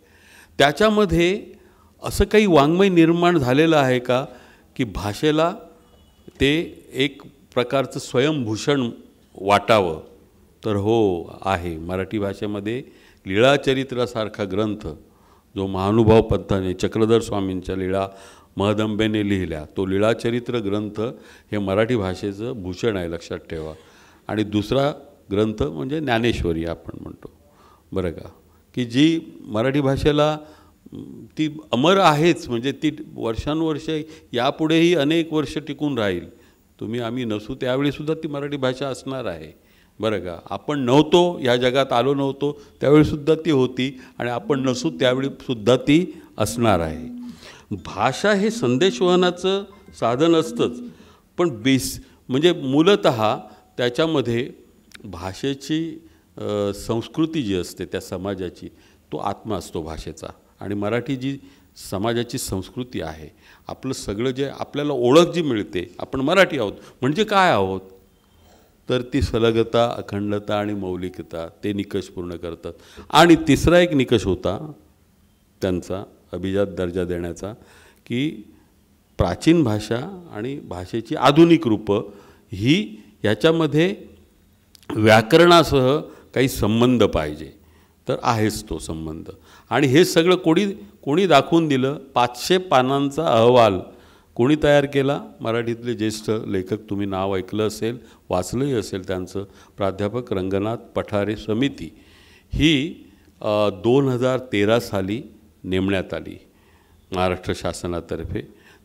त्याच्यामध्ये असं काही वाङ्मय निर्माण झालेलं आहे का की भाषेला ते एक प्रकारचं स्वयंभूषण वाटावं? तर हो, आहे. मराठी भाषेमध्ये लीळाचरित्रासारखा ग्रंथ जो महानुभाव पंथाने, चक्रधर स्वामींच्या लीळा महदंबेने लिहिल्या, तो लीळाचरित्र ग्रंथ हे मराठी भाषेचं भूषण आहे, लक्षात ठेवा. आणि दुसरा ग्रंथ म्हणजे ज्ञानेश्वरी आपण म्हणतो. बरं का. की जी मराठी भाषेला ती अमर आहेच, म्हणजे ती वर्षानुवर्ष यापुढेही अनेक वर्ष टिकून राहील. आम्ही नसू त्यावेळीसुद्धा ती मराठी भाषा असणार आहे. बरं का. आपण नव्हतो, ह्या जगात आलो नव्हतो त्यावेळीसुद्धा ती होती, आणि आपण नसू त्यावेळीसुद्धा ती असणार आहे. भाषा हे संदेशवहनाचं साधन असतंच, पण म्हणजे मूलतः त्याच्यामध्ये भाषेची संस्कृती जी असते त्या समाजाची, तो आत्मा असतो भाषेचा. आणि मराठी जी समाजाची संस्कृती आहे, आपलं सगळं जे आपल्याला ओळख जी मिळते, आपण मराठी आहोत म्हणजे काय आहोत, तर ती सलगता, अखंडता आणि मौलिकता, ते निकष पूर्ण करतात. आणि तिसरा एक निकष होता त्यांचा अभिजात दर्जा देण्याचा, की प्राचीन भाषा आणि भाषेची आधुनिक रूपं ही ह्याच्यामध्ये व्याकरणासह काही संबंध पाहिजे. तर आहेच तो संबंध. आणि हे सगळं कोणी दाखवून दिलं? 500 पानांचा अहवाल कोणी तयार केला? मराठीतले ज्येष्ठ लेखक, तुम्ही नाव ऐकलं असेल, वाचलंही असेल त्यांचं, प्राध्यापक रंगनाथ पठारे समिती. ही 2013 साली नेमण्यात आली महाराष्ट्र शासनातर्फे.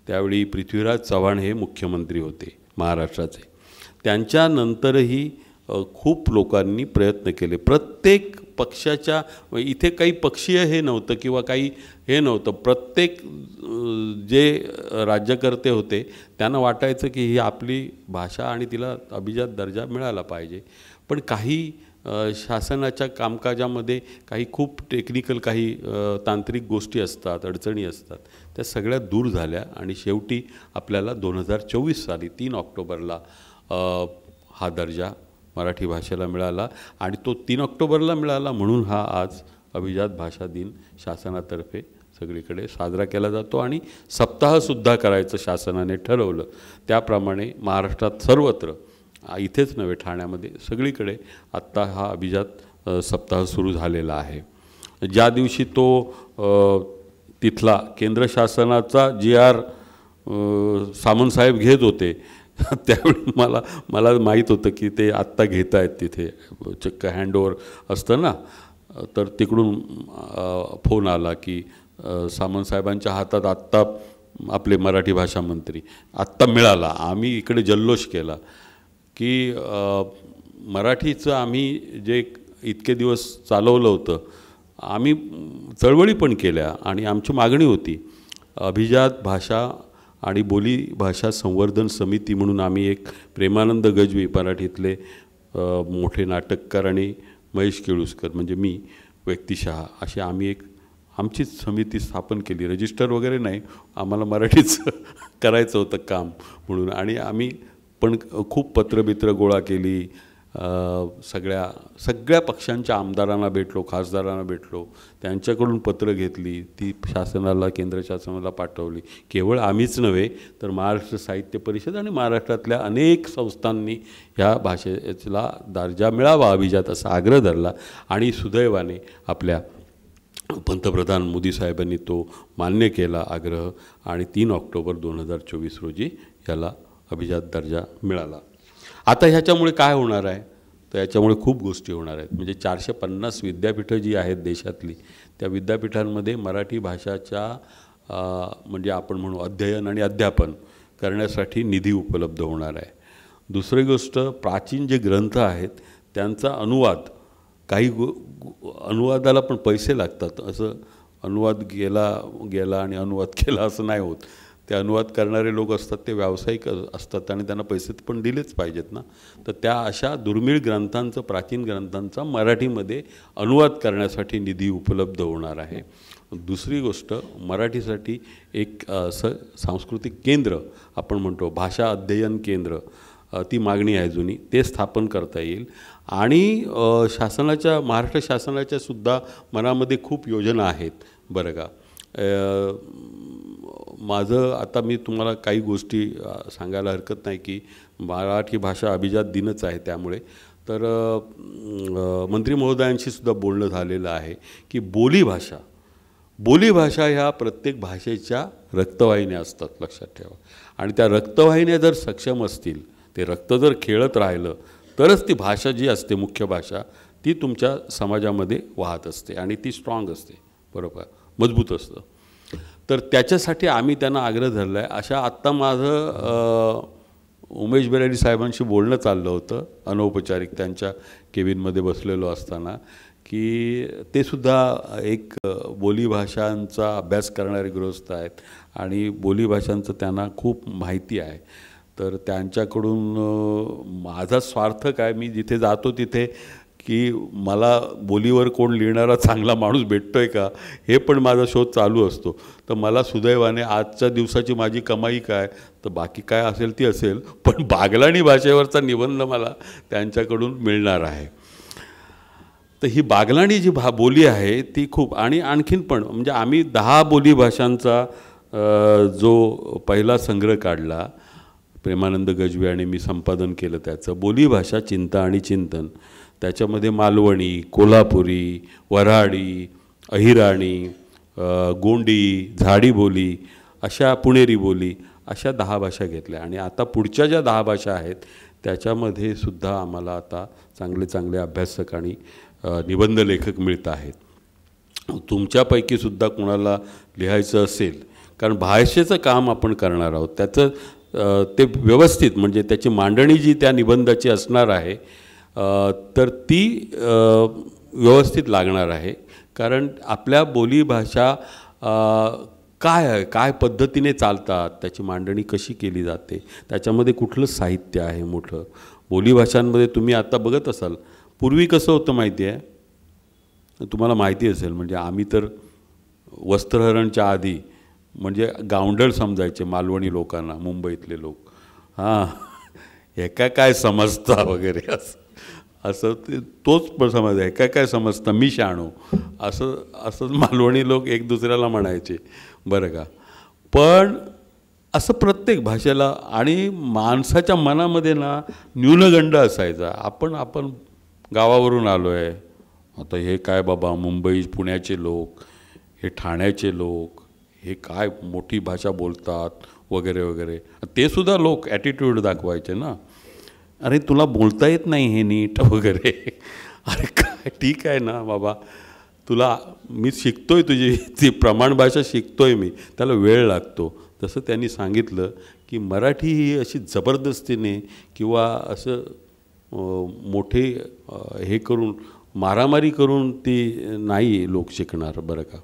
त्यावेळी पृथ्वीराज चव्हाण हे मुख्यमंत्री होते महाराष्ट्राचे. त्यांच्यानंतरही खूप लोकांनी प्रयत्न केले. प्रत्येक पक्षाच्या, इथे काही पक्षीय हे नव्हतं किंवा काही हे नव्हतं, प्रत्येक जे राज्यकर्ते होते त्यांना वाटायचं की ही आपली भाषा आणि तिला अभिजात दर्जा मिळाला पाहिजे. पण काही शासनाच्या कामकाजामध्ये काही खूप टेक्निकल काही तांत्रिक गोष्टी असतात, अडचणी असतात, त्या सगळ्या दूर झाल्या आणि शेवटी आपल्याला 2024 साली 3 ऑक्टोबरला हा दर्जा मराठी भाषेला मिळाला. आणि तो 3 ऑक्टोबरला मिळाला म्हणून हा आज अभिजात भाषा दिन शासनातर्फे सगळीकडे साजरा केला जातो आणि सप्ताहसुद्धा करायचं शासनाने ठरवलं. त्याप्रमाणे महाराष्ट्रात सर्वत्र, इथेच नव्हे ठाण्यामध्ये सगळीकडे आत्ता हा अभिजात सप्ताह सुरू झालेला आहे. ज्या दिवशी तो तिथला केंद्र शासनाचा GR सामंतसाहेब घेत होते त्यावेळी मला माहीत होतं की ते आत्ता घेत आहेत तिथे, चक्क हँडओव्हर असतं ना, तर तिकडून फोन आला की सामंतसाहेबांच्या हातात आत्ता आपले मराठी भाषा मंत्री आत्ता मिळाला. आम्ही इकडे जल्लोष केला की मराठीचं आम्ही जे इतके दिवस चालवलं होतं, आम्ही चळवळी पण केल्या आणि आमची मागणी होती अभिजात भाषा आणि बोली भाषा संवर्धन समिती म्हणून आम्ही एक प्रेमानंद गजवी मराठीतले मोठे नाटककार आणि महेश केळुसकर म्हणजे मी व्यक्तिशः अशी आम्ही एक आमचीच समिती स्थापन केली. रजिस्टर वगैरे नाही, आम्हाला मराठीच करायचं होतं काम म्हणून. आणि आम्ही पण खूप पत्रबित्र गोळा केली, सगळ्या पक्षांच्या आमदारांना भेटलो, खासदारांना भेटलो, त्यांच्याकडून पत्र घेतली, ती शासनाला केंद्र शासनाला पाठवली. केवळ आम्हीच नव्हे तर महाराष्ट्र साहित्य परिषद आणि महाराष्ट्रातल्या अनेक संस्थांनी ह्या भाषेला दर्जा मिळावा अभिजात असा आग्रह धरला आणि सुदैवाने आपल्या पंतप्रधान मोदी साहेबांनी तो मान्य केला आग्रह आणि 3 ऑक्टोबर 2024 रोजी याला अभिजात दर्जा मिळाला. आता ह्याच्यामुळे काय होणार आहे, तर याच्यामुळे खूप गोष्टी होणार आहेत. म्हणजे 450 विद्यापीठं जी आहेत देशातली, त्या विद्यापीठांमध्ये मराठी भाषाच्या म्हणजे आपण म्हणू अध्ययन आणि अध्यापन करण्यासाठी निधी उपलब्ध होणार आहे. दुसरी गोष्ट, प्राचीन जे ग्रंथ आहेत त्यांचा अनुवाद, काही अनुवादाला पण पैसे लागतात. असं अनुवाद गेला आणि अनुवाद केला असं नाही होत. ते अनुवाद करणारे लोक असतात ते व्यावसायिक असतात आणि त्यांना पैसे पण दिलेच पाहिजेत ना. तर त्या अशा दुर्मिळ ग्रंथांचं, प्राचीन ग्रंथांचा मराठीमध्ये अनुवाद करण्यासाठी निधी उपलब्ध होणार आहे. दुसरी गोष्ट, मराठीसाठी एक सांस्कृतिक केंद्र आपण म्हणतो, भाषा अध्ययन केंद्र, ती मागणी आहे जुनी, ते स्थापन करता येईल. आणि शासनाच्या, महाराष्ट्र शासनाच्या सुद्धा मनामध्ये खूप योजना आहेत बरं का. माझं आता मी तुम्हाला काही गोष्टी सांगायला हरकत नाही की मराठी भाषा अभिजात दिनच आहे त्यामुळे. तर मंत्री महोदयांशी सुद्धा बोलणं झालेलं आहे की बोलीभाषा ह्या प्रत्येक भाषेच्या रक्तवाहिन्या असतात, लक्षात ठेवा. आणि त्या रक्तवाहिन्या जर सक्षम असतील, ते रक्त जर खेळत राहिलं तरच ती भाषा जी असते, मुख्य भाषा, ती तुमच्या समाजामध्ये वाहत असते आणि ती स्ट्रॉंग असते, बरोबर, मजबूत असतं. तर त्याच्यासाठी आम्ही त्यांना आग्रह धरला आहे. अशा आत्ता माझं उमेश बेराडी साहेबांशी बोलणं चाललं होतं अनौपचारिक, त्यांच्या केबिनमध्ये बसलेलो असताना, की ते सुद्धा एक बोलीभाषांचा अभ्यास करणारे गृहस्थ आहेत आणि बोलीभाषांचं त्यांना खूप माहिती आहे. तर त्यांच्याकडून माझा स्वार्थ काय, मी जिथे जातो तिथे की मला बोलीवर कोण लिहिणारा चांगला माणूस भेटतो आहे का, हे पण माझा शोध चालू असतो. तर मला सुदैवाने आजच्या दिवसाची माझी कमाई काय, तर बाकी काय असेल ती असेल, पण बागलाणी भाषेवरचा निबंध मला त्यांच्याकडून मिळणार आहे. तर ही बागलाणी जी बोली आहे ती खूप, आणि आणखीन पण म्हणजे आम्ही 10 बोली भाषांचा जो पहिला संग्रह काढला, प्रेमानंद गजवी आणि मी संपादन केलं त्याचं, बोलीभाषा चिंता आणि चिंतन. त्याच्यामध्ये मालवणी, कोल्हापुरी, वऱ्हाडी, अहिराणी, गोंडी, झाडी बोली, अशा पुणेरी बोली, अशा 10 भाषा घेतल्या. आणि आता पुढच्या ज्या 10 भाषा आहेत त्याच्यामध्ये सुद्धा आम्हाला आता चांगले चांगले अभ्यासक आणि निबंध लेखक मिळत आहेत. तुमच्यापैकी सुद्धा कोणाला लिहायचं असेल, कारण भाषेचं काम आपण करणार आहोत, त्याचं ते व्यवस्थित म्हणजे त्याची मांडणी जी त्या निबंधाची असणार आहे तर ती व्यवस्थित लागणार आहे. कारण आपल्या बोलीभाषा काय आहे, काय पद्धतीने चालतात, त्याची मांडणी कशी केली जाते, त्याच्यामध्ये कुठलं साहित्य आहे मोठं. बोलीभाषांमध्ये तुम्ही आता बघत असाल पूर्वी कसं होतं माहिती आहे, तुम्हाला माहिती असेल, म्हणजे आम्ही तर वस्त्रहरणच्या आधी म्हणजे गावंढळ समजायचे मालवणी लोकांना, मुंबईतले लोक. हां, हे काय समजता वगैरे असं ते तोच समज आहे, काय समजतं, मी शाणू, असं मालवणी लोक एक दुसऱ्याला म्हणायचे बरं का. पण असं प्रत्येक भाषेला आणि माणसाच्या मनामध्ये ना न्यूनगंड असायचा. आपण गावावरून आलो आहे, आता हे काय बाबा मुंबई पुण्याचे लोक, हे ठाण्याचे लोक, हे काय मोठी भाषा बोलतात वगैरे वगैरे, ते सुद्धा लोक ॲटिट्यूड दाखवायचे ना, अरे तुला बोलता येत नाही हे नीट वगैरे. अरे काय ठीक आहे ना बाबा, तुला मी शिकतोय, तुझी ती प्रमाण भाषा शिकतोय मी, त्याला वेळ लागतो. तसं त्यांनी सांगितलं की मराठी ही अशी जबरदस्तीने किंवा असं मोठे हे करून मारामारी करून ती नाही लोक शिकणार बरं का.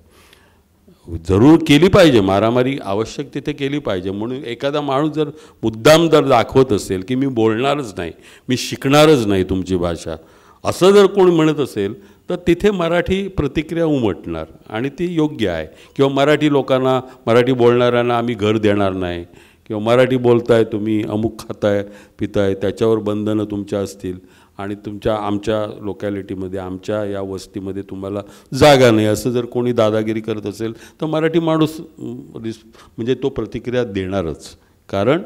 जरूर केली पाहिजे मारामारी, आवश्यक तिथे केली पाहिजे. म्हणून एखादा माणूस जर मुद्दाम जर दाखवत असेल की मी बोलणारच नाही, मी शिकणारच नाही तुमची भाषा, असं जर कोणी म्हणत असेल तर तिथे मराठी प्रतिक्रिया उमटणार आणि ती योग्य आहे. किंवा मराठी लोकांना, मराठी बोलणाऱ्यांना आम्ही घर देणार नाही, किंवा मराठी बोलताय तुम्ही, अमुक खाताय पिताय, त्याच्यावर बंधनं तुमच्या असतील आणि आमच्या लोकॅलिटीमध्ये, आमच्या या वस्तीमध्ये तुम्हाला जागा नाही, असं जर कोणी दादागिरी करत असेल तर मराठी माणूस म्हणजे तो प्रतिक्रिया देणारच. कारण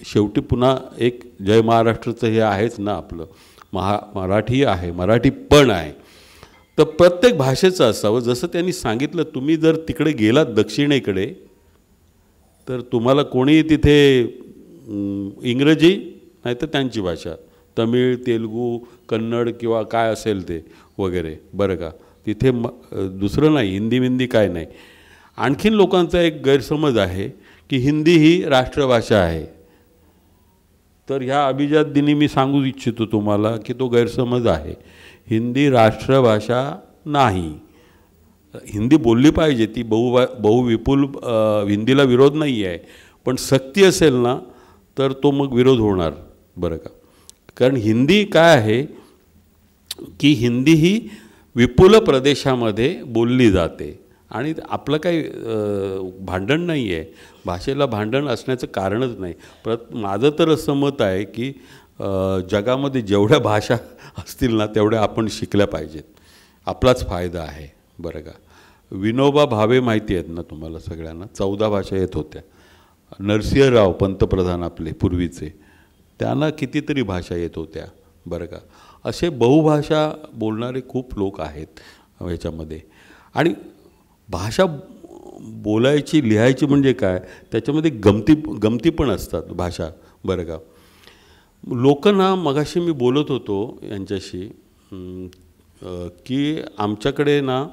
शेवटी पुन्हा एक जय महाराष्ट्राचं हे आहेच ना आपलं, मराठी आहे, मराठी पण आहे. तर प्रत्येक भाषेचं असावं. जसं त्यांनी सांगितलं, तुम्ही जर तिकडे गेलात दक्षिणेकडे तर तुम्हाला कोणी तिथे इंग्रजी नाही तर त्यांची भाषा, तमिळ, तेलुगू, कन्नड किंवा काय असेल ते वगैरे बरं का, तिथे दुसरं नाही, हिंदी काय नाही. आणखीन लोकांचा एक गैरसमज आहे की हिंदी ही राष्ट्रभाषा आहे. तर ह्या अभिजात दिनी मी सांगू इच्छितो तुम्हाला की तो गैरसमज आहे. हिंदी राष्ट्रभाषा नाही. हिंदी बोलली पाहिजे, ती बहुविपुल, हिंदीला विरोध नाही आहे, पण सक्ती असेल ना तर तो मग विरोध होणार बरं का. कारण हिंदी काय आहे की हिंदी ही विपुल प्रदेशामध्ये बोलली जाते आणि आपलं काही भांडण नाही आहे, भाषेला भांडण असण्याचं कारणच नाही. माझं तर असं मत आहे की जगामध्ये जेवढ्या भाषा असतील ना तेवढ्या आपण शिकल्या पाहिजेत, आपलाच फायदा आहे बरं का. विनोबा भावे माहिती आहेत ना तुम्हाला सगळ्यांना, 14 भाषा येत होत्या. नरसिंहराव पंतप्रधान आपले पूर्वीचे, त्यांना कितीतरी भाषा येत होत्या बरं का. असे बहुभाषा बोलणारे खूप लोक आहेत ह्याच्यामध्ये. आणि भाषा बोलायची, लिहायची म्हणजे काय, त्याच्यामध्ये गमती पण असतात भाषा बरं का. लोक ना, मगाशी मी बोलत होतो यांच्याशी की आमच्याकडे ना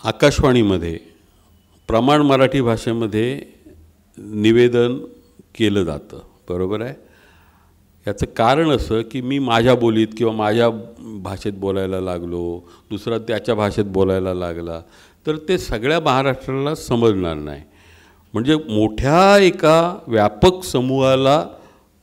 आकाशवाणीमध्ये प्रमाण मराठी भाषेमध्ये निवेदन केलं जातं बरोबर आहे. याचं कारण असं की मी माझ्या बोलीत किंवा माझ्या भाषेत बोलायला लागलो, दुसरा त्याच्या भाषेत बोलायला लागला तर ते सगळ्या महाराष्ट्राला समजणार नाही. म्हणजे मोठ्या एका व्यापक समूहाला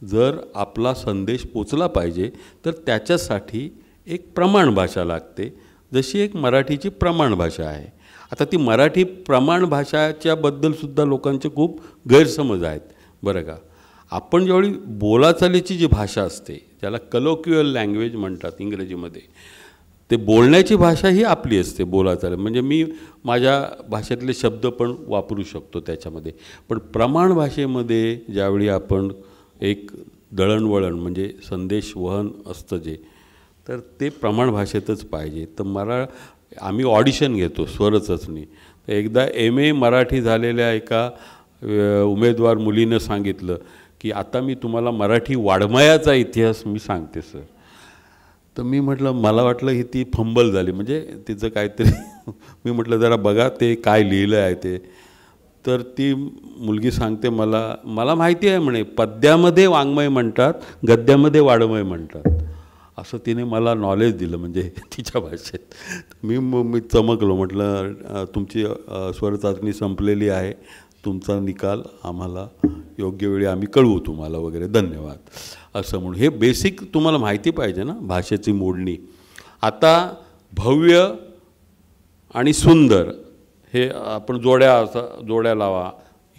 जर आपला संदेश पोचला पाहिजे तर त्याच्यासाठी एक प्रमाण भाषा लागते, जशी एक मराठीची प्रमाण भाषा आहे. आता ती मराठी प्रमाण भाषाच्याबद्दलसुद्धा लोकांचे खूप गैरसमज आहेत बरं का. आपण ज्यावेळी बोलाचालीची जी भाषा असते, ज्याला कलोक्युअल लँग्वेज म्हणतात इंग्रजीमध्ये, ते बोलण्याची भाषा ही आपली असते बोलाचाली. म्हणजे मी माझ्या भाषेतले शब्द पण वापरू शकतो त्याच्यामध्ये. पण प्रमाण भाषेमध्ये ज्यावेळी आपण एक दळणवळण म्हणजे संदेश वहन असतं जे, तर ते प्रमाण भाषेतच पाहिजे. तर आम्ही ऑडिशन घेतो स्वरचाचणी. तर एकदा MA मराठी झालेल्या एका उमेदवार मुलीनं सांगितलं की आता मी तुम्हाला मराठी वाङ्मयाचा इतिहास मी सांगते सर. तर मी म्हटलं, मला वाटलं ही ती फंबल झाली, म्हणजे तिचं काहीतरी मी म्हटलं जरा बघा ते काय लिहिलं आहे ते. तर ती मुलगी सांगते मला माहिती आहे म्हणे, पद्यामध्ये वाङ्मय म्हणतात, गद्यामध्ये वाङ्मय म्हणतात, असं तिने मला नॉलेज दिलं म्हणजे तिच्या भाषेत. मी चमकलो. म्हटलं तुमची स्वर चाचणी संपलेली आहे, तुमचा निकाल आम्हाला योग्य वेळी आम्ही कळवू तुम्हाला वगैरे, धन्यवाद असं म्हणून. हे बेसिक तुम्हाला माहिती पाहिजे ना भाषेची मोडणी. आता भव्य आणि सुंदर हे आपण जोड्या लावा.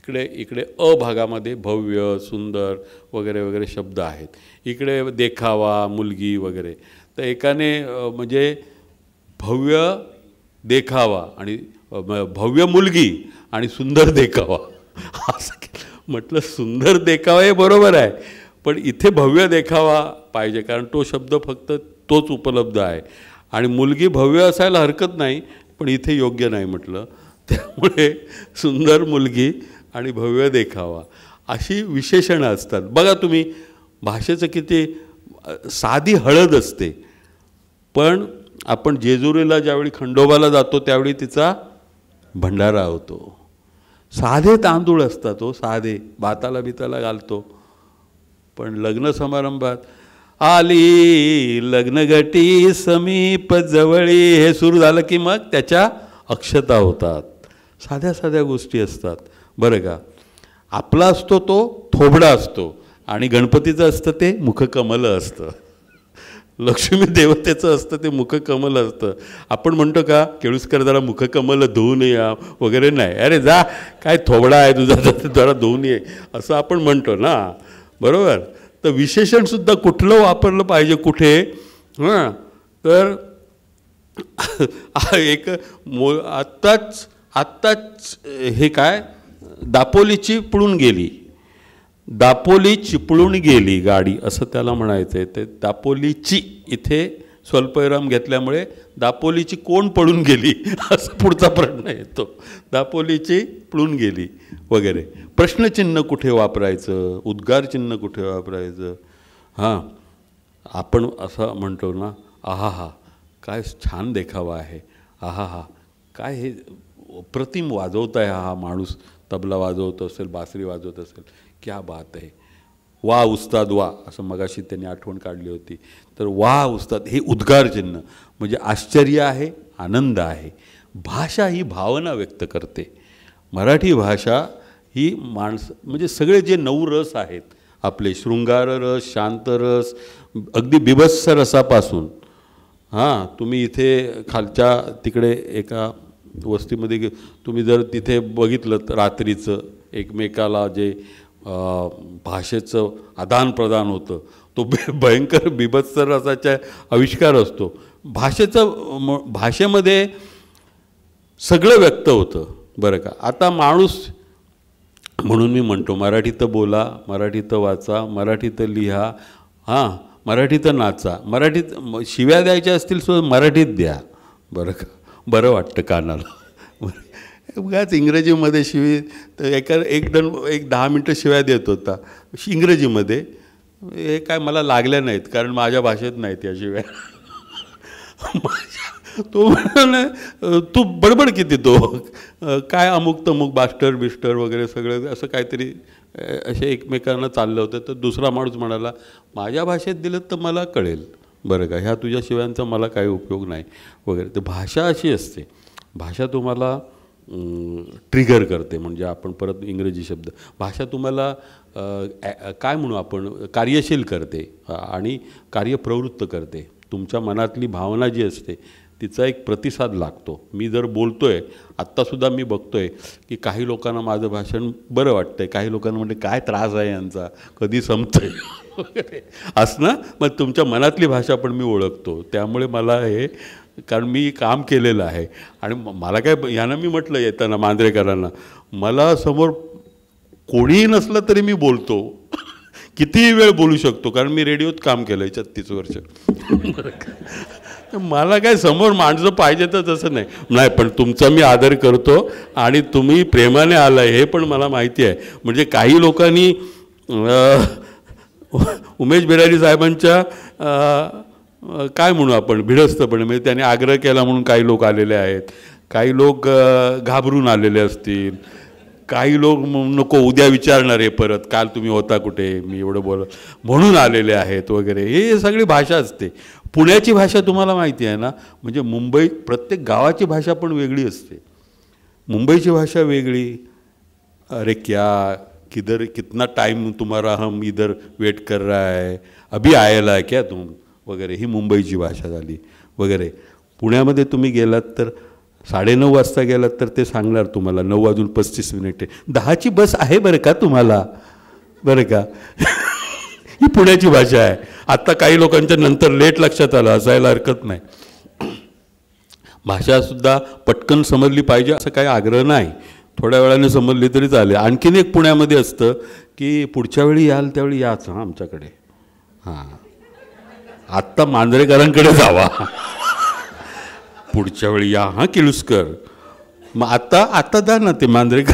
इकडे अ भागामध्ये भव्य, सुंदर वगैरे वगैरे शब्द आहेत. इकडे देखावा, मुलगी वगैरे. तर एकाने म्हणजे भव्य देखावा आणि भव्य मुलगी आणि सुंदर देखावा असं म्हटलं. सुंदर देखावा हे बरोबर आहे, पण इथे भव्य देखावा पाहिजे, कारण तो शब्द फक्त तोच उपलब्ध आहे. आणि मुलगी भव्य असायला हरकत नाही, पण इथे योग्य नाही म्हटलं. त्यामुळे सुंदर मुलगी आणि भव्य देखावा अशी विशेषणं असतात. बघा तुम्ही, भाषेचं किती साधी हळद असते, पण आपण जेजुरीला ज्यावेळी खंडोबाला जातो त्यावेळी तिचा भंडारा होतो. साधे तांदूळ असतात, तो साधे भाताला बिताला घालतो. पण लग्न समारंभात आली लग्नगटी समीप जवळी हे सुरू झालं की मग त्याच्या अक्षता होतात. साध्या साध्या गोष्टी असतात बरं का. आपला असतो तो थोबडा असतो आणि गणपतीचं असतं ते मुखकमलं असतं. लक्ष्मी देवतेचं असतं ते मुखकमल असतं. आपण म्हणतो का केळुसकर जरा मुखकमल धुवून या वगैरे, नाही. अरे जा, काय थोबडा आहे तुझा, जरा धुवून ये असं आपण म्हणतो ना, बरोबर. तर विशेषणसुद्धा कुठलं वापरलं पाहिजे कुठे. हां, तर एक आत्ताच हे काय दापोली चिपळून गेली गाडी असं त्याला म्हणायचं आहे. ते दापोलीची इथे स्वल्पविराम घेतल्यामुळे दापोलीची कोण पळून गेली असं पुढचा प्रश्न येतो. दापोलीची पळून गेली वगैरे. प्रश्नचिन्ह कुठे वापरायचं, उद्गारचिन्ह कुठे वापरायचं. हां, आपण असं म्हणतो ना, आहा हा काय छान देखावा आहे, आहा हा काय हे अप्रतिम वाजवत आहे हा माणूस, तबला वाजवत असेल, बासरी वाजवत असेल, क्या बात आहे, वा उस्ताद वा असं मगाशी त्यांनी आठवण काढली होती. तर वा उस्ताद हे उद्गारचिन्ह म्हणजे आश्चर्य आहे, आनंद आहे. भाषा ही भावना व्यक्त करते. मराठी भाषा ही म्हणजे सगळे जे 9 रस आहेत आपले, शृंगार रस, शांत रस, अगदी बिभत्स रसापासून. हां, तुम्ही इथे खालच्या तिकडे एका वस्तीमध्ये तुम्ही जर तिथे बघितलं रात्रीचं एकमेकाला जे भाषेचं आदानप्रदान होतं, तो भयंकर बिभत्स रसाचा आविष्कार असतो. भाषेमध्ये सगळं व्यक्त होतं बरं का. आता माणूस म्हणून मी म्हणतो, मराठीत बोला, मराठीत वाचा, मराठीत लिहा, हां मराठीत नाचा, मराठीत शिव्या द्यायच्या असतील सुद्धा मराठीत द्या बरं का, बरं वाटतं कानाला. उगाच इंग्रजीमध्ये शिवी तर एक 10 मिनटं शिव्या देत होता इंग्रजीमध्ये. हे काय मला लागल्या नाहीत, कारण माझ्या भाषेत नाहीत या शिव्या. तो म्हणाला तू बडबड किती, तो काय अमुक तमुक बास्टर बिस्टर वगैरे सगळं असं काहीतरी असे एकमेकांना चाललं होतं. तर दुसरा माणूस म्हणाला, माझ्या भाषेत दिलं तर मला कळेल बरं का, ह्या तुझ्या शिव्यांचा मला काही उपयोग नाही वगैरे. तर भाषा अशी असते, भाषा तुम्हाला ट्रिगर करते. म्हणजे आपण परत इंग्रजी शब्द, भाषा तुम्हाला काय म्हणू आपण, कार्यशील करते आणि कार्यप्रवृत्त करते. तुमच्या मनातली भावना जी असते तिचा एक प्रतिसाद लागतो. मी जर बोलतो आहे, आत्तासुद्धा मी बघतो आहे की काही लोकांना माझं भाषण बरं वाटतं आहे, काही लोकांना म्हणते काय त्रास आहे यांचा, कधी संपतं आहे वगैरे असं ना. मग तुमच्या मनातली भाषा पण मी ओळखतो. त्यामुळे मला हे, कारण मी काम केलेलं आहे आणि मला काय यांना मी म्हटलं येताना मांजरेकरांना, मला समोर कोणीही नसलं तरी मी बोलतो, कितीही वेळ बोलू शकतो, कारण मी रेडिओत काम केलं आहे 36 वर्ष. मला काय समोर माणसं पाहिजे तर तसं नाही. पण तुमचा मी आदर करतो आणि तुम्ही प्रेमाने आला हे पण मला माहिती आहे. म्हणजे काही लोकांनी उमेश बिरारी साहेबांच्या काय म्हणू आपण भिडस्तपणे, म्हणजे त्याने आग्रह केला म्हणून काही लोक आलेले आहेत, काही लोक घाबरून आलेले असतील, काही लोक नको उद्या विचारणार आहे परत, काल तुम्ही होता कुठे, मी एवढं म्हणून आलेले आहेत वगैरे. हे सगळी भाषा असते. पुण्याची भाषा तुम्हाला माहिती आहे ना, म्हणजे मुंबई प्रत्येक गावाची भाषा पण वेगळी असते. मुंबईची भाषा वेगळी, अरे क्या किधर कितना टाइम तुम्हारा हम इधर वेट कर रहा है, अभी आएला है क्या तुम वगैरे, ही मुंबईची भाषा झाली वगैरे. पुण्यामध्ये तुम्ही गेलात तर 9:30 वाजता गेलात तर ते सांगणार तुम्हाला 9:35 10ची बस आहे बरं का तुम्हाला, बरं का. ही पुण्याची भाषा आहे. आत्ता काही लोकांच्या नंतर लेट लक्षात आलं, असायला हरकत नाही. भाषासुद्धा पटकन समजली पाहिजे असं काही आग्रह नाही, थोड्या वेळाने समजली तरी चालेल. आणखीन एक पुण्यामध्ये असतं की पुढच्या वेळी याल त्यावेळी याच हां आमच्याकडे, हां आत्ता मांजरेकरांकडे जावा, पुढच्या वेळी या हां किलुस्कर, मग आता जा ना ते मांजरेकर.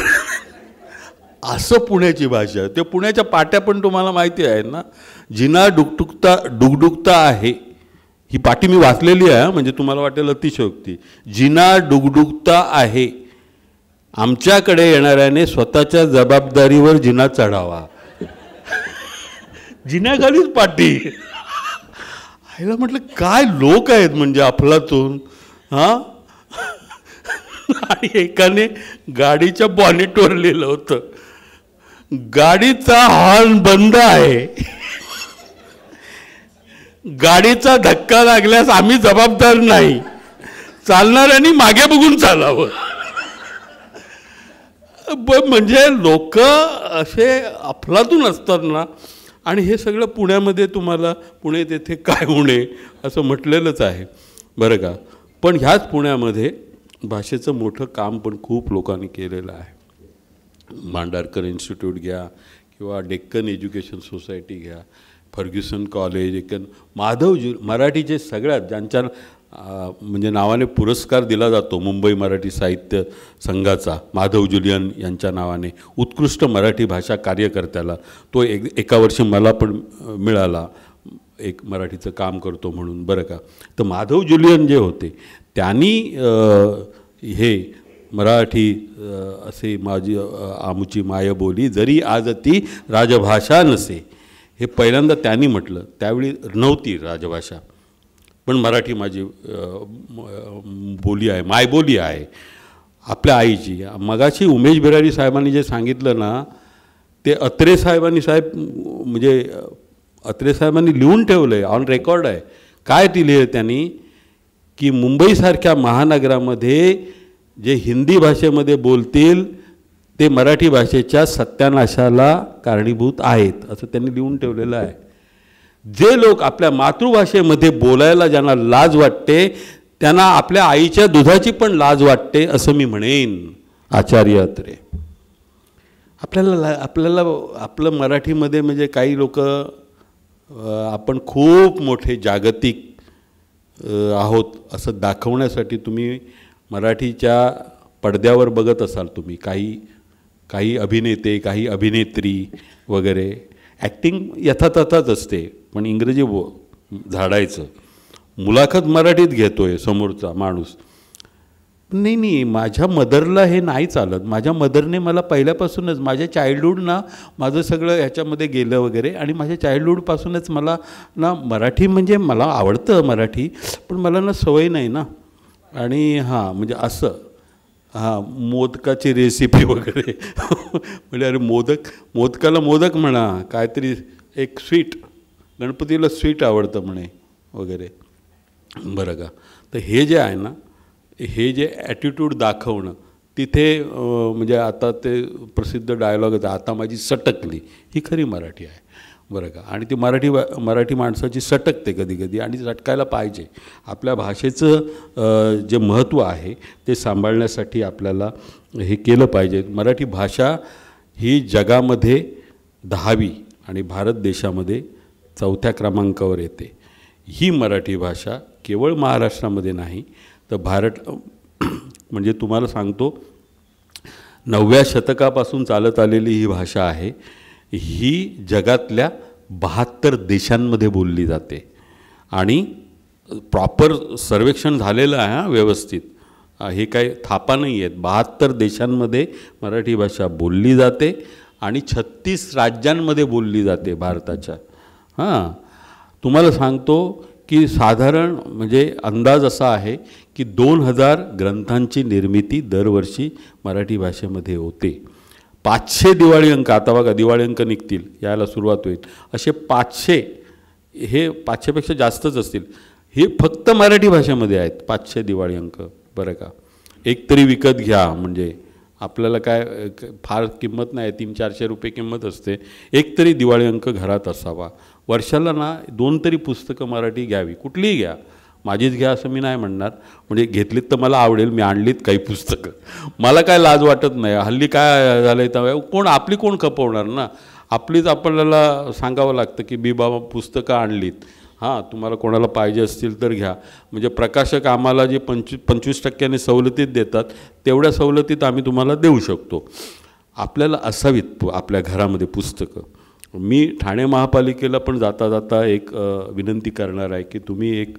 असं पुण्याची भाषा. ते पुण्याच्या पाट्या पण तुम्हाला माहिती आहे ना, जिना डुगडुगता आहे, ही पाटी मी वाचलेली आहे, म्हणजे तुम्हाला वाटेल अतिशयोक्ती. जिना डुगडुगता आहे, आमच्याकडे येणाऱ्याने स्वतःच्या जबाबदारीवर जिना चढावा. जिन्याखालीच पाटी. आईला म्हटलं काय लोक आहेत म्हणजे अफलातून. हां, आणि एकाने गाडीच्या बॉनेटवर लिहिलं होतं, गाडीचा हॉर्न बंद आहे, गाडीचा धक्का लागल्यास आम्ही जबाबदार नाही, चालणाऱ्यांनी मागे बघून चालावं. म्हणजे लोक असे अफलातून असतात ना. आणि हे सगळं पुण्यामध्ये तुम्हाला पुणे तेथे काय होणे असं म्हटलेलंच आहे, बरं का. पण ह्याच पुण्यामध्ये भाषेचं मोठं काम पण खूप लोकांनी केलेलं आहे. भांडारकर इन्स्टिट्यूट घ्या किंवा डेक्कन एज्युकेशन सोसायटी घ्या, फर्ग्युसन कॉलेज, माधव मराठीचे सगळ्यात ज्यांच्या म्हणजे नावाने पुरस्कार दिला जातो मुंबई मराठी साहित्य संघाचा, माधव जुलियन यांच्या नावाने उत्कृष्ट मराठी भाषा कार्यकर्त्याला, तो एका वर्षी मला पण मिळाला, एक मराठीचं काम करतो म्हणून, बरं का. तर माधव जुलियन जे होते त्यांनी हे मराठी असे माझी आमुची मायबोली जरी आज ती राजभाषा नसे, हे पहिल्यांदा त्यांनी म्हटलं. त्यावेळी नव्हती राजभाषा, पण मराठी माझी बोली आहे, मायबोली आहे आपल्या आईची. मगाशी उमेश बिरारी साहेबांनी जे सांगितलं ना, ते अत्रे साहेबांनी म्हणजे अत्रे साहेबांनी लिहून ठेवलं आहे, ऑन रेकॉर्ड आहे. काय ती लिहिलं त्यांनी की मुंबईसारख्या महानगरामध्ये जे हिंदी भाषेमध्ये बोलतील ते मराठी भाषेच्या सत्यानाशाला कारणीभूत आहेत, असं त्यांनी लिहून ठेवलेलं आहे. जे लोक आपल्या मातृभाषेमध्ये बोलायला ज्यांना लाज वाटते त्यांना आपल्या आईच्या दुधाची पण लाज वाटते, असं मी म्हणेन. आचार्य अत्रे. आपल्याला आपलं मराठीमध्ये म्हणजे काही लोक आपण खूप मोठे जागतिक आहोत असं दाखवण्यासाठी तुम्ही मराठीच्या पडद्यावर बघत असाल तुम्ही काही अभिनेते, काही अभिनेत्री वगैरे, ॲक्टिंग यथातथाच असते, पण इंग्रजी झाडायचं. मुलाखत मराठीत घेतोय समोरचा माणूस. नाही, माझ्या मदरला हे नाही चालत. माझ्या मदरने मला पहिल्यापासूनच माझ्या चाइल्डहूड ना माझं सगळं ह्याच्यामध्ये गेलं वगैरे, आणि माझ्या चाइल्डहूडपासूनच मला ना मराठी म्हणजे मला आवडतं मराठी, पण मला ना सवय नाही ना. आणि हां म्हणजे असं हां मोदकाची रेसिपी वगैरे म्हणजे अरे मोदकाला मोदक म्हणा, काहीतरी एक स्वीट, गणपतीला स्वीट आवडतं म्हणे वगैरे, बरं का. तर हे जे आहे ना, हे जे ॲटिट्यूड दाखवणं तिथे म्हणजे आता ते प्रसिद्ध डायलॉग आता माझी सटकली, ही खरी मराठी आहे, बरं का. आणि ती मराठी माणसाची सटकते कधी कधी, आणि सटकायला पाहिजे. आपल्या भाषेचं जे महत्त्व आहे ते सांभाळण्यासाठी आपल्याला हे केलं पाहिजे. मराठी भाषा ही जगामध्ये 10वी आणि भारत देशामध्ये 4थ्या क्रमांकावर येते. ही मराठी भाषा केवळ महाराष्ट्रामध्ये नाही तर म्हणजे तुम्हाला सांगतो 9व्या शतकापासून चालत आलेली ही भाषा आहे. ही जगातल्या 72 देशांमध्ये बोलली जाते, आणि प्रॉपर सर्वेक्षण झालेलं आहे व्यवस्थित, हे काही थापा नाही आहेत. 72 देशांमध्ये मराठी भाषा बोलली जाते आणि 36 राज्यांमध्ये बोलली जाते भारताच्या. हां, तुम्हाला सांगतो की साधारण म्हणजे अंदाज असा आहे की 2000 ग्रंथांची निर्मिती दरवर्षी मराठी भाषेमध्ये होते. 500 दिवाळी अंक, आता बघा दिवाळी अंक निघतील, यायला सुरुवात होईल, असे 500, हे 500पेक्षा जास्तच असतील, हे फक्त मराठी भाषेमध्ये आहेत 500 दिवाळी अंक. बरं का, एक तरी विकत घ्या, म्हणजे आपल्याला काय फार किंमत नाही, 300-400 रुपये किंमत असते, एक तरी दिवाळी अंक घरात असावा. वर्षाला ना 2 तरी पुस्तकं मराठी घ्यावी, कुठलीही घ्या, माझीच घ्या असं मी नाही म्हणणार, म्हणजे घेतलीत तर मला आवडेल, मी आणलीत काही पुस्तकं, मला काय लाज वाटत नाही. हल्ली काय झालं आहे तर कोण आपली कोण खपवणार ना, आपलीच आपल्याला सांगावं लागतं की बी बाबा पुस्तकं आणलीत, हां तुम्हाला कोणाला पाहिजे असतील तर घ्या. म्हणजे प्रकाशक आम्हाला जे 25% सवलतीत देतात तेवढ्या सवलतीत आम्ही तुम्हाला देऊ शकतो. आपल्याला असावीत आपल्या घरामध्ये पुस्तकं. मी ठाणे महापालिकेला पण जाता जाता एक विनंती करणार आहे की तुम्ही एक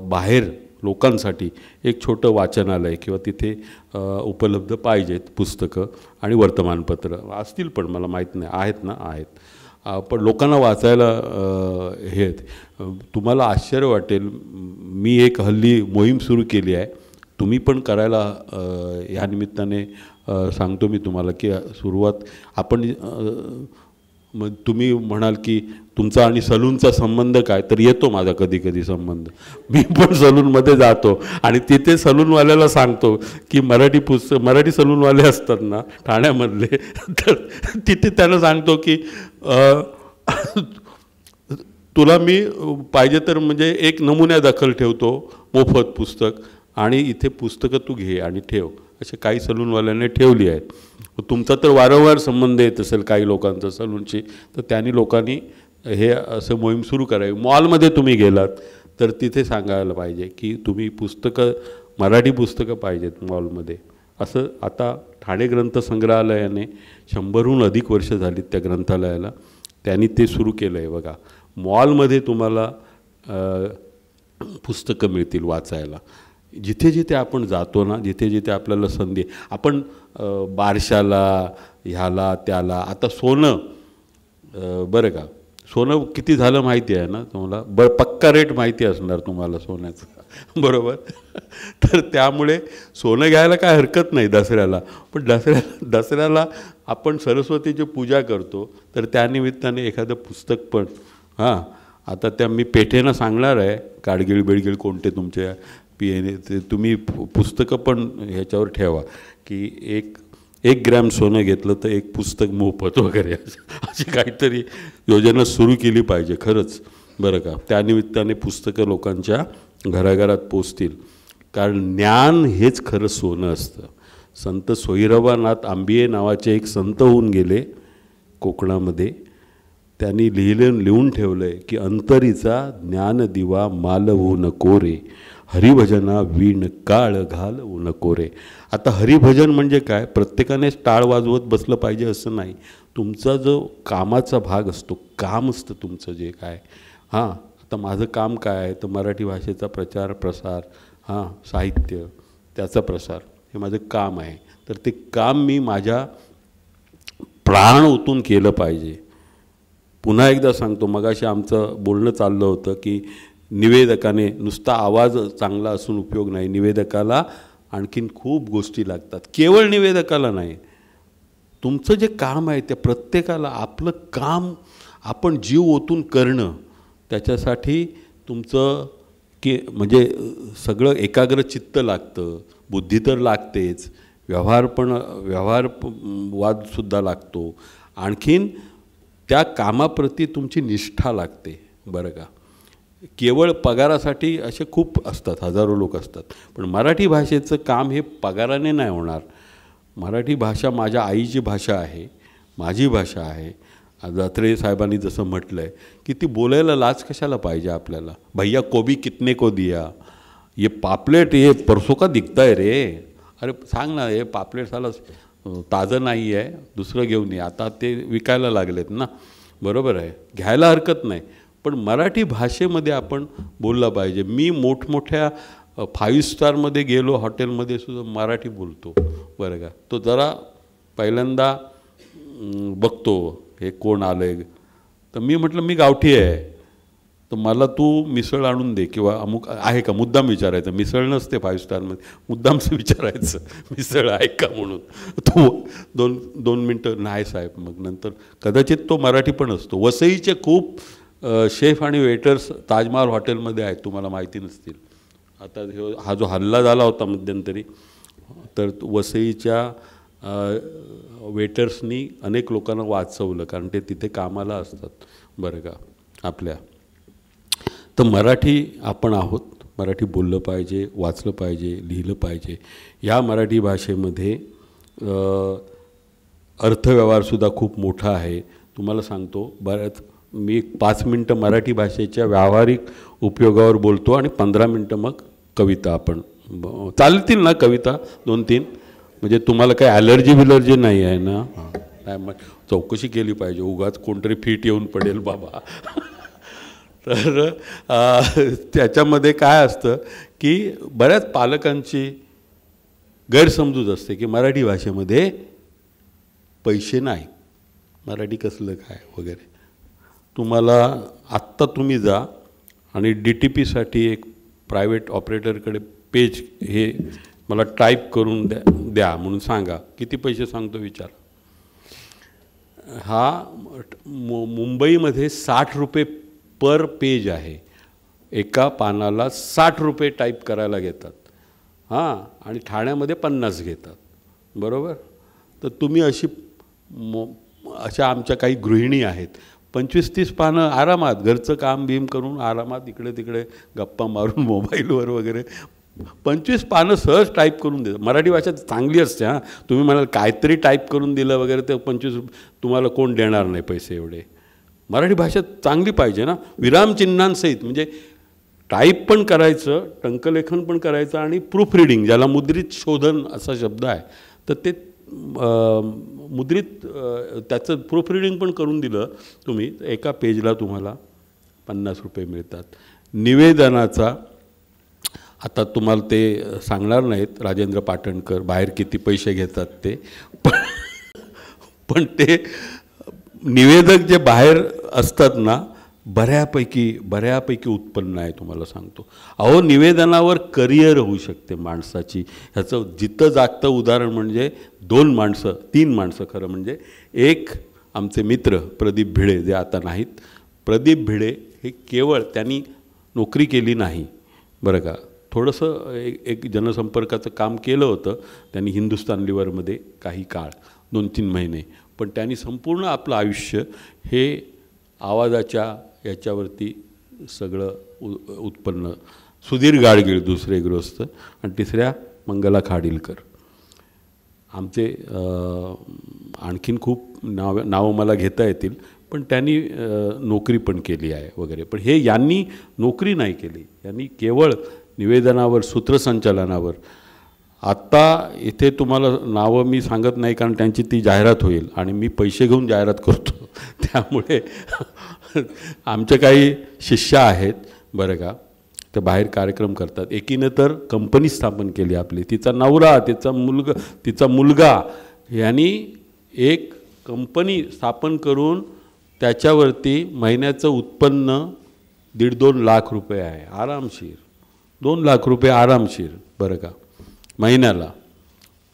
बाहेर लोकांसाठी एक छोटं वाचनालय किंवा तिथे उपलब्ध पाहिजेत पुस्तकं आणि वर्तमानपत्र असतील, पण मला माहीत नाही आहेत ना, आहेत, पण लोकांना वाचायला हे तुम्हाला आश्चर्य वाटेल. मी एक हल्ली मोहीम सुरू केली आहे, तुम्ही पण करायला ह्या निमित्ताने सांगतो मी तुम्हाला की सुरुवात आपण मग तुम्ही म्हणाल की तुमचा आणि सलूनचा संबंध काय, तर येतो माझा कधी कधी संबंध. मी पण सलूनमध्ये जातो आणि तिथे सलूनवाल्याला सांगतो की मराठी सलूनवाले असतात ना ठाण्यामधले, तर तिथे त्याला सांगतो की तुला मी पाहिजे तर म्हणजे एक नमुन्यादाखल ठेवतो मोफत पुस्तक, आणि इथे पुस्तकं तू घे आणि ठेव. असे काही सलूनवाल्यांनी ठेवली आहेत. तुमचा तर वारंवार संबंध येत असेल काही लोकांचा सलूनशी, तर त्यांनी लोकांनी हे असं मोहीम सुरू करावी. मॉलमध्ये तुम्ही गेलात तर तिथे सांगायला पाहिजे की तुम्ही पुस्तकं, मराठी पुस्तकं पाहिजेत मॉलमध्ये. असं आता ठाणे ग्रंथसंग्रहालयाने 100हून अधिक वर्ष झालीत त्या ग्रंथालयाला, त्यांनी ते सुरू केलं आहे बघा. मॉलमध्ये तुम्हाला पुस्तकं मिळतील वाचायला. जिथे जिथे आपण जातो ना, जिथे जिथे आपल्याला संधी, आपण बारशाला ह्याला त्याला, आता सोनं बरं का, सोनं किती झालं माहिती आहे ना तुम्हाला, पक्का रेट माहिती असणार तुम्हाला सोन्याचा, बरोबर. तर त्यामुळे सोनं घ्यायला काय हरकत नाही दसऱ्याला, पण दसऱ्याला आपण सरस्वतीची पूजा करतो, तर त्यानिमित्ताने एखादं पुस्तक पण, हां आता त्या मी पेठेनं सांगणार आहे, काडगिळ बेडगिळ कोणते तुमच्या ते तुम्ही पुस्तकं पण ह्याच्यावर ठेवा की 1 ग्रॅम सोनं घेतलं तर एक पुस्तक मोफत वगैरे, अशी काहीतरी योजना सुरू केली पाहिजे खरंच, बरं का. त्यानिमित्ताने पुस्तकं लोकांच्या घराघरात पोचतील, कारण ज्ञान हेच खरं सोनं असतं. संत सोयीरावनाथ आंबिये नावाचे एक संत होऊन गेले कोकणामध्ये, त्यांनी लिहून ठेवलं आहे की अंतरीचा ज्ञान दिवा मालवू नको रे, हरिभजना वीण काळ घालवू नको रे. आता हरिभजन म्हणजे काय, प्रत्येकानेच टाळ वाजवत बसलं पाहिजे असं नाही. तुमचा जो कामाचा भाग असतो, काम असतं तुमचं जे काय, हां आता माझं काम काय आहे तर मराठी भाषेचा प्रचार प्रसार, हां साहित्य त्याचा प्रसार, हे माझं काम आहे. तर ते काम मी माझ्या प्राण ओतून केलं पाहिजे. पुन्हा एकदा सांगतो, मगाशी आमचं बोलणं चाललं होतं की निवेदकाने नुसता आवाज चांगला असून उपयोग नाही, निवेदकाला आणखीन खूप गोष्टी लागतात. केवळ निवेदकाला नाही, तुमचं जे काम आहे त्या प्रत्येकाला आपलं काम आपण जीव ओतून करणं, त्याच्यासाठी तुमचं म्हणजे सगळं एकाग्र चित्त लागतं, बुद्धी तर लागतेच, व्यवहारवादसुद्धा लागतो, आणखीन त्या कामाप्रती तुमची निष्ठा लागते, बरं का. केवळ पगारासाठी असे खूप असतात, हजारो लोक असतात, पण मराठी भाषेचं काम हे पगाराने नाही होणार. मराठी भाषा माझ्या आईची भाषा आहे, माझी भाषा आहे. दात्रे साहेबांनी जसं म्हटलं आहे की ती बोलायला लाज कशाला पाहिजे आपल्याला. भैया कोबी कितने को दिया, ये पापलेट ये परसों का दिखता है रे, अरे सांग ना, हे पापलेट साला ताजं नाही आहे, दुसरं घेऊन ये. आता ते विकायला लागलेत ना, बरोबर आहे, घ्यायला हरकत नाही, पण मराठी भाषेमध्ये आपण बोललं पाहिजे. मी मोठमोठ्या 5 स्टारमध्ये गेलो, हॉटेलमध्ये सुद्धा मराठी बोलतो, बरं का. तो जरा पहिल्यांदा बघतो हे कोण आलं आहे, तर मी म्हटलं मी गावठी आहे, तर मला तू मिसळ आणून दे किंवा अमुक आहे का, मुद्दाम विचारायचं. मिसळ नसते 5 स्टारमध्ये, मुद्दामचं विचारायचं मिसळ आहे का म्हणून. तो 2 मिनटं नाही साहेब. मग नंतर कदाचित तो मराठी पण असतो. वसईचे खूप शेफ आणि वेटर्स ताजमहाल हॉटेलमध्ये आहेत, तुम्हाला माहिती नसतील. आता हा जो हल्ला झाला होता मध्यंतरी, तर वसईच्या वेटर्सनी अनेक लोकांना वाचवलं, कारण ते तिथे कामाला असतात बरं का आपल्या. तर मराठी आपण आहोत, मराठी बोललं पाहिजे, वाचलं पाहिजे, लिहिलं पाहिजे. या मराठी भाषेमध्ये अर्थव्यवहारसुद्धा खूप मोठा आहे. तुम्हाला सांगतो, बऱ्याच मी 5 मिनटं मराठी भाषेच्या व्यावहारिक उपयोगावर बोलतो आणि 15 मिनटं मग कविता. आपण चालतील ना कविता 2-3? म्हणजे तुम्हाला काही ॲलर्जी बिलर्जी नाही आहे ना? नाही, मग चौकशी केली पाहिजे, उगाच कोणतरी फिट येऊन पडेल बाबा. तर त्याच्यामध्ये काय असतं की बऱ्याच पालकांची गैरसमजूत असते की मराठी भाषेमध्ये पैसे नाही, मराठी कसलं काय वगैरे. तुम्हाला आत्ता तुम्ही जा आणि DTPसाठी एक प्रायव्हेट ऑपरेटरकडे पेज हे मला टाईप करून द्या म्हणून सांगा, किती पैसे सांगतो विचार. हा मुंबईमध्ये 60 रुपये पर पेज आहे. एका पानाला 60 रुपये टाईप करायला घेतात. हां, आणि ठाण्यामध्ये 50 घेतात, बरोबर. तर तुम्ही अशा आमच्या काही गृहिणी आहेत, 25-30 पानं आरामात घरचं काम बीम करून आरामात इकडे तिकडे गप्पा मारून मोबाईलवर वगैरे 25 पानं सहज टाईप करून देतात. मराठी भाषा चांगली असते. हां, तुम्ही म्हणाल काहीतरी टाईप करून दिलं वगैरे, ते 25 तुम्हाला कोण देणार नाही पैसे एवढे. मराठी भाषा चांगली पाहिजे ना, विरामचिन्हांसहित. म्हणजे टाईप पण करायचं, टंकलेखन पण करायचं आणि प्रूफ रिडिंग, ज्याला मुद्रित शोधन असा शब्द आहे, तर ते मुद्रित त्याचं प्रूफ रिडिंग पण करून दिलं तुम्ही, एका पेजला तुम्हाला 50 रुपये मिळतात. निवेदनाचा आता तुम्हाला ते सांगणार नाहीत राजेंद्र पाटणकर बाहेर किती पैसे घेतात ते, पण ते निवेदक जे बाहेर असतात ना, बऱ्यापैकी उत्पन्न आहे तुम्हाला सांगतो. अहो, निवेदनावर करिअर होऊ शकते माणसाची. ह्याचं जिथं जागतं उदाहरण म्हणजे 3 माणसं खरं म्हणजे. एक आमचे मित्र प्रदीप भिडे, जे आता नाहीत. प्रदीप भिडे हे केवळ त्यांनी नोकरी केली नाही बरं का, थोडंसं एक जनसंपर्काचं काम केलं होतं त्यांनी हिंदुस्तान लिव्हरमध्ये काही काळ, 2-3 महिने. पण त्यांनी संपूर्ण आपलं आयुष्य हे आवाजाच्या याच्यावरती सगळं उत्पन्न. सुधीर गाडगीळ दुसरे गृहस्थ, आणि तिसऱ्या मंगला खाडीलकर. आमचे आणखीन खूप नावं मला घेता येतील, पण त्यांनी नोकरी पण केली आहे वगैरे. पण हे यांनी नोकरी नाही केली, यांनी केवळ निवेदनावर, सूत्रसंचालनावर. आत्ता इथे तुम्हाला नावं मी सांगत नाही, कारण त्यांची ती जाहिरात होईल आणि मी पैसे घेऊन जाहिरात करतो. त्यामुळे आमचे काही शिष्य आहेत बरं का, ते बाहेर कार्यक्रम करतात. एकीनं तर कंपनी स्थापन केली आपली, तिचा नवरा, तिचा मुलगा यांनी एक कंपनी स्थापन करून त्याच्यावरती महिन्याचं उत्पन्न 1.5-2 लाख रुपये आहे. आरामशीर 2 लाख रुपये आरामशीर बरं का महिन्याला,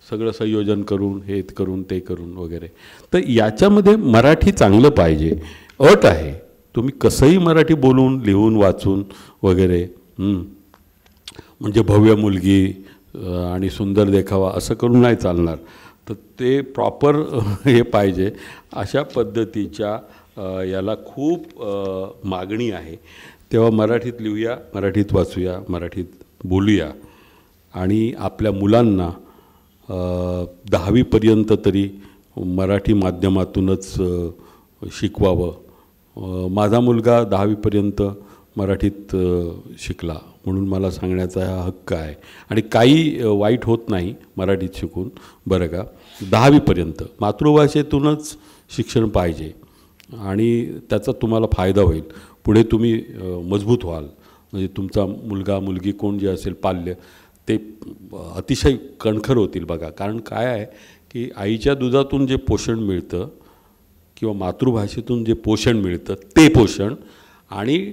सगळं संयोजन करून, हे करून ते करून वगैरे. तर याच्यामध्ये मराठी चांगलं पाहिजे, अट आहे. तुम्ही कसंही मराठी बोलून, लिहून, वाचून वगैरे, म्हणजे भव्य मुलगी आणि सुंदर देखावा असं करून नाही चालणार. तर ते प्रॉपर हे पाहिजे. अशा पद्धतीच्या याला खूप मागणी आहे. तेव्हा मराठीत लिहूया, मराठीत वाचूया, मराठीत बोलूया आणि आपल्या मुलांना 10वीपर्यंत तरी मराठी माध्यमातूनच शिकवावं. माझा मुलगा 10वीपर्यंत मराठीत शिकला म्हणून मला सांगण्याचा हा हक्क आहे. आणि काही वाईट होत नाही मराठीत शिकून बरं का. 10वीपर्यंत मातृभाषेतूनच शिक्षण पाहिजे आणि त्याचा तुम्हाला फायदा होईल. पुढे तुम्ही मजबूत व्हाल. म्हणजे तुमचा मुलगा मुलगी कोण जे असेल पाल्य, ते अतिशय कणखर होतील बघा. कारण काय आहे की आईच्या दुधातून जे पोषण मिळतं किंवा मातृभाषेतून जे पोषण मिळतं ते पोषण आणि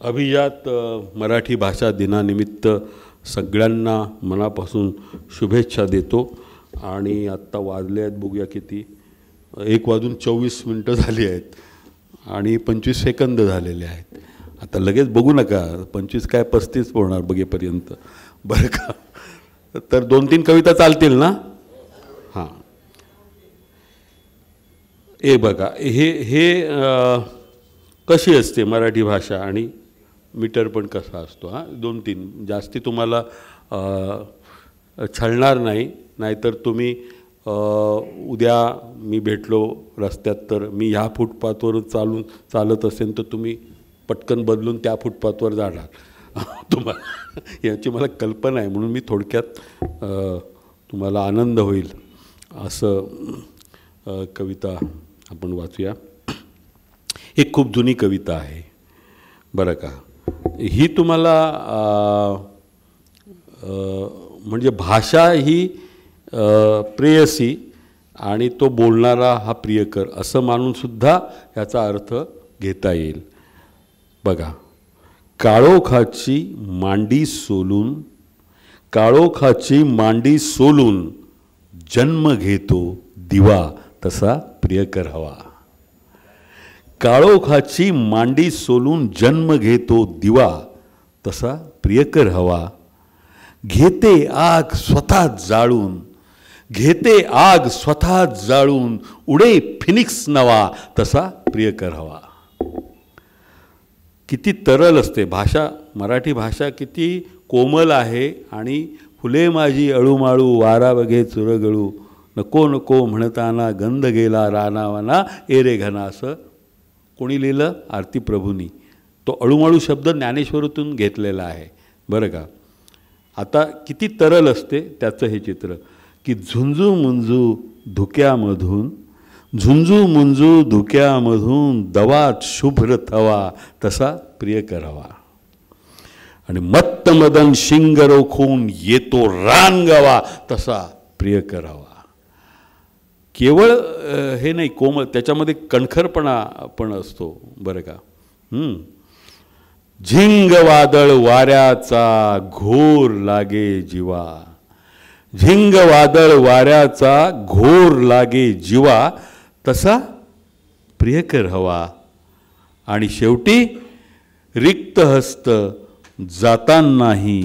अभिजात मराठी भाषा दिनानिमित्त सगळ्यांना मनापासून शुभेच्छा देतो. आणि आत्ता वाजले आहेत बघूया किती, 1:24 झाली आहेत आणि 25 सेकंद झालेले आहेत. आता लगेच बघू नका, 25 काय 35 होणार बघेपर्यंत, बरं का. तर 2-3 कविता चालतील ना? हां, बघा, हे कशी असते मराठी भाषा आणि मीटर पण कसा असतो. 2-3 जास्ती तुम्हाला छळणार नाही. नाहीतर तुम्ही उद्या मी भेटलो रस्त्यात तर मी ह्या फुटपाथवर चालत असेल तर तुम्ही पटकन बदलून त्या फुटपाथवर जाणार. तुम्हाला याची मला कल्पना आहे, म्हणून मी थोडक्यात तुम्हाला आनंद होईल असं कविता आपण वाचूया. एक खूप जुनी कविता आहे बरं का. ही तुम्हाला म्हणजे भाषा ही प्रेयसी आणि तो बोलणारा हा प्रियकर असं मानूनसुद्धा ह्याचा अर्थ घेता येईल. बघा, काळोखाची मांडी सोलून, काळोखाची मांडी सोलून जन्म घेतो दिवा तसा प्रियकर हवा. काळोखाची मांडी सोलून जन्म घेतो दिवा तसा प्रियकर हवा. घेते आग स्वतः जाळून, घेते आग स्वतः जाळून उडे फिनिक्स नवा तसा प्रियकर हवा. किती तरल असते भाषा, मराठी भाषा किती कोमल आहे. आणि फुले माझी अळूमाळू वारा बघे चुरगळू नको नको म्हणताना गंध गेला रानावाना एरे घना, असं कोणी लिहिलं? आरती प्रभूंनी. तो अळूमाळू शब्द ज्ञानेश्वरीतून घेतलेला आहे बरं का. आता किती तरल असते त्याचं हे चित्र, की झुंजू मुंजू धुक्यामधून, झुंजू मुंजू धुक्यामधून दवात शुभ्र थवा तसा प्रिय करावा. आणि मत्त मदन शिंग रोखून येतो रानगावा तसा प्रिय करावा. केवळ हे नाही, कोमल, त्याच्यामध्ये कणखरपणा पण असतो बरं का. झिंग वादळ वाऱ्याचा घोर लागे जीवा, झिंग वादळ वाऱ्याचा घोर लागे जीवा तसा प्रियकर हवा. आणि शेवटी रिक्त हस्त जातानाही,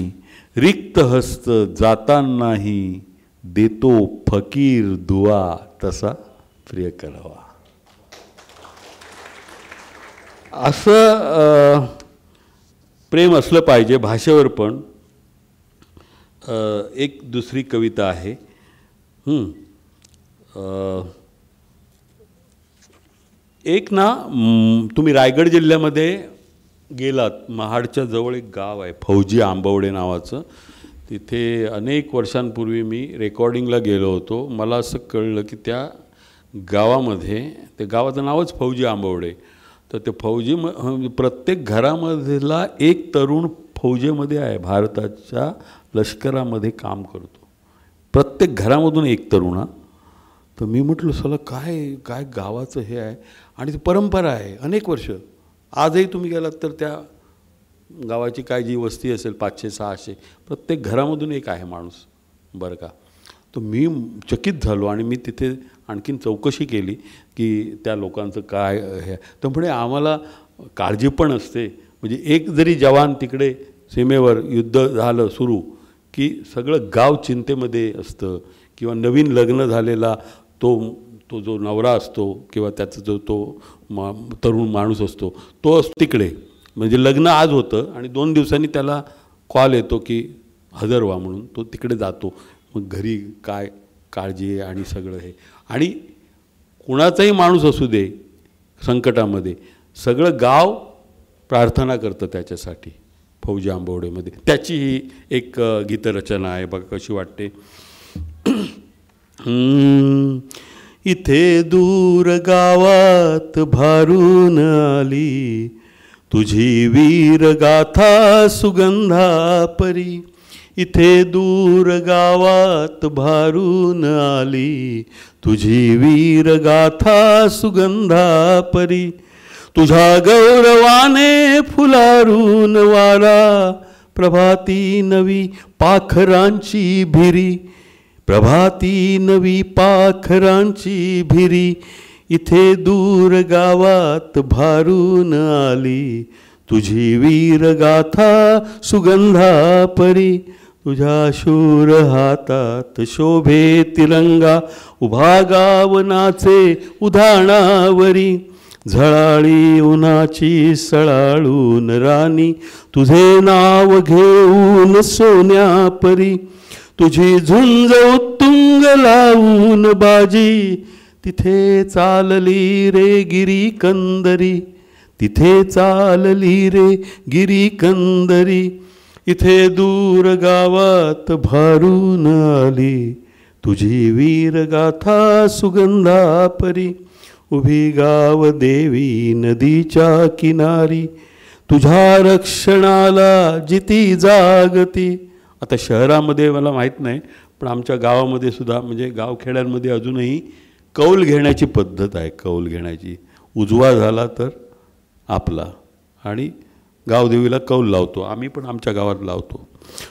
रिक्त हस्त जातानाही देतो फकीर दुआ तसा प्रियकर हवा. असं प्रेम असलं पाहिजे भाषेवर. पण एक दुसरी कविता आहे. एक ना, तुम्ही रायगड जिल्ह्यामध्ये गेलात, महाडच्या जवळ एक गाव आहे फौजी आंबवडे नावाचं. तिथे अनेक वर्षांपूर्वी मी रेकॉर्डिंगला गेलो होतो. मला असं कळलं की त्या गावामध्ये, त्या गावाचं नावच फौजी आंबवडे, तर ते फौजी प्रत्येक घरामधला एक तरुण फौजेमध्ये आहे, भारताच्या लष्करामध्ये काम करतो. प्रत्येक घरामधून एक तरुण. तर मी म्हटलं चला काय काय गावाचं हे आहे. आणि ती परंपरा आहे अनेक वर्ष. आजही तुम्ही गेलात तर त्या गावाची काय जी वस्ती असेल 500-600, प्रत्येक घरामधून एक आहे माणूस बरं का. तर मी चकित झालो आणि मी तिथे आणखीन चौकशी केली की त्या लोकांचं काय हे. तर म्हणे आम्हाला काळजी पण असते, म्हणजे एक जरी जवान तिकडे सीमेवर युद्ध झालं सुरू की सगळं गाव चिंतेमध्ये असतं. किंवा नवीन लग्न झालेला तो जो नवरा असतो किंवा त्याचा जो तो तरुण माणूस असतो तो तिकडे, म्हणजे लग्न आज होतं आणि 2 दिवसांनी त्याला कॉल येतो की हजर व्हा म्हणून. तो तिकडे जातो. मग घरी काय काळजी आहे आणि सगळं हे. आणि कुणाचाही माणूस असू दे संकटामध्ये, सगळं गाव प्रार्थना करतं त्याच्यासाठी. फौजी आंबवडेमध्ये त्याची ही एक गीतरचना आहे बघा कशी वाटते. इथे दूर गावात भारून आली तुझी वीर गाथा सुगंधा परी. इथे दूर गावात भारून आली तुझी वीर गाथा सुगंधा परी. तुझ्या गौरवाने फुलारून वारा, प्रभाती नवी पाखरांची भिरी, प्रभाती नवी पाखरांची भिरी, इथे दूर गावात भारून आली, तुझी वीर गाथा सुगंधा परी, तुझ्या शूर हातात शोभे तिरंगा, उभा गावनाचे उधाणावरी, झळाळी उन्हाची सळाळून राणी, तुझे नाव घेऊन सोन्या परी, तुझी झुंज उत्तुंग लावून बाजी, तिथे चालली रे गिरी कंदरी, तिथे चालली रे गिरी कंदरी, इथे दूर गावात भारून आली, तुझी वीर गाथा सुगंधा परी, उभी गाव देवी नदीच्या किनारी, तुझ्या रक्षणाला जिती जागती. आता शहरामध्ये मला माहीत नाही, पण आमच्या गावामध्ये सुद्धा म्हणजे गावखेड्यांमध्ये अजूनही कौल घेण्याची पद्धत आहे. कौल घेण्याची, उजवा झाला तर आपला, आणि गावदेवीला कौल लावतो. आम्ही पण आमच्या गावात लावतो.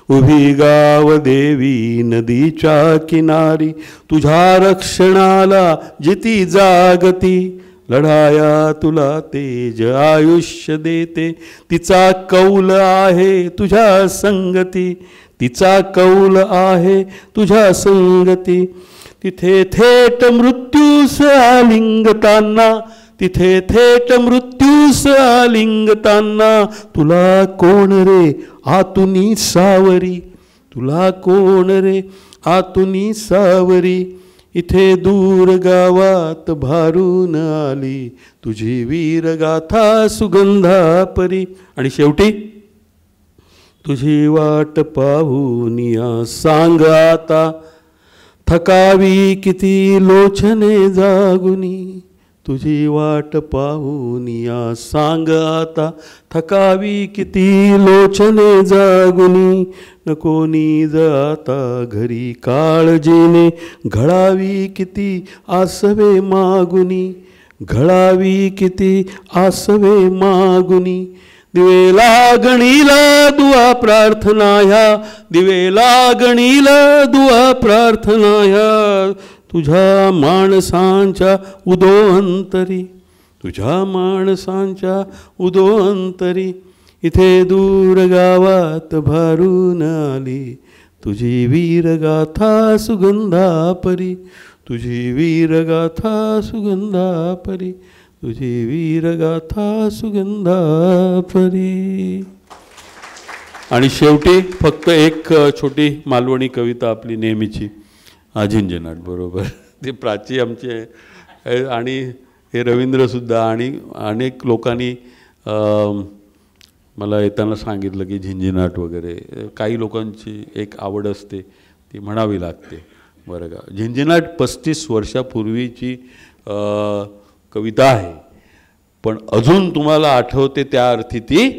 उभी गाव देवी नदीच्या किनारी, तुझ्या रक्षणाला जिती जागती, लढाया तुला तेज आयुष्य देते, तिचा कौल आहे तुझ्या संगती, तिचा कौल आहे तुझ्या संगती. तिथे थेट मृत्यूस आलिंगताना, तिथे थेट मृत्यूस आलिंगताना, तुला कोण रे आतुनी सावरी, तुला कोण रे आतुनी सावरी, इथे दूर गावात भारून आली, तुझी वीर गाथा सुगंधा परी. आणि शेवटी तुझी वाट पाहून या सांग आता, थकावी किती लोचने जागुनी, तुझी वाट पाहून या सांग आता, थकावी किती लोचने जागुनी, नको नीज आता घरी काळजीने, घडावी किती आसवे मागुनी, घडावी किती आसवे मागुनी. दिवे लागणीला दुआ प्रार्थना ह्या, दिवे लागणीला दुआ प्रार्थना ह्या, तुझ्या माणसांच्या उदो अंतरी, तुझ्या माणसांच्या उदो अंतरी, इथे दूर गावात भारून आली, तुझी वीर गाथा सुगंधा परी, तुझी वीर गाथा सुगंधा परी, तुझी वीर गाथा सुगंधा परी. आणि शेवटी फक्त एक छोटी मालवणी कविता आपली नेहमीची, झिंझणाट. बरोबर, ती प्राची आमची आहे आणि हे रवींद्रसुद्धा, आणि अनेक लोकांनी मला येताना सांगितलं की झिंझणाट वगैरे, काही लोकांची एक आवड असते ती म्हणावी लागते. बरं का, झिंझणाट 35 वर्षापूर्वीची कविता आहे, पण अजून तुम्हाला आठवते त्या अर्थी ती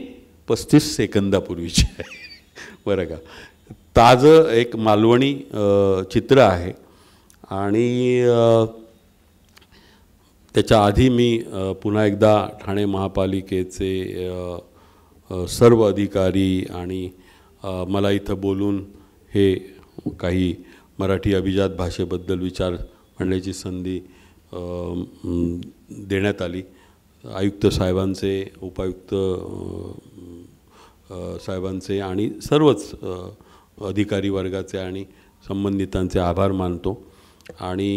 35 सेकंदापूर्वीची आहे. बरं का, ताजं एक मालवणी चित्र आहे. आणि त्याच्या आधी मी पुन्हा एकदा ठाणे महापालिकेचे सर्व अधिकारी आणि मला इथं बोलून हे काही मराठी अभिजात भाषेबद्दल विचार मांडण्याची संधी देण्यात आली. आयुक्त साहेबांचे, उपायुक्त साहेबांचे आणि सर्वच अधिकारी वर्गाचे आणि संबंधितांचे आभार मानतो. आणि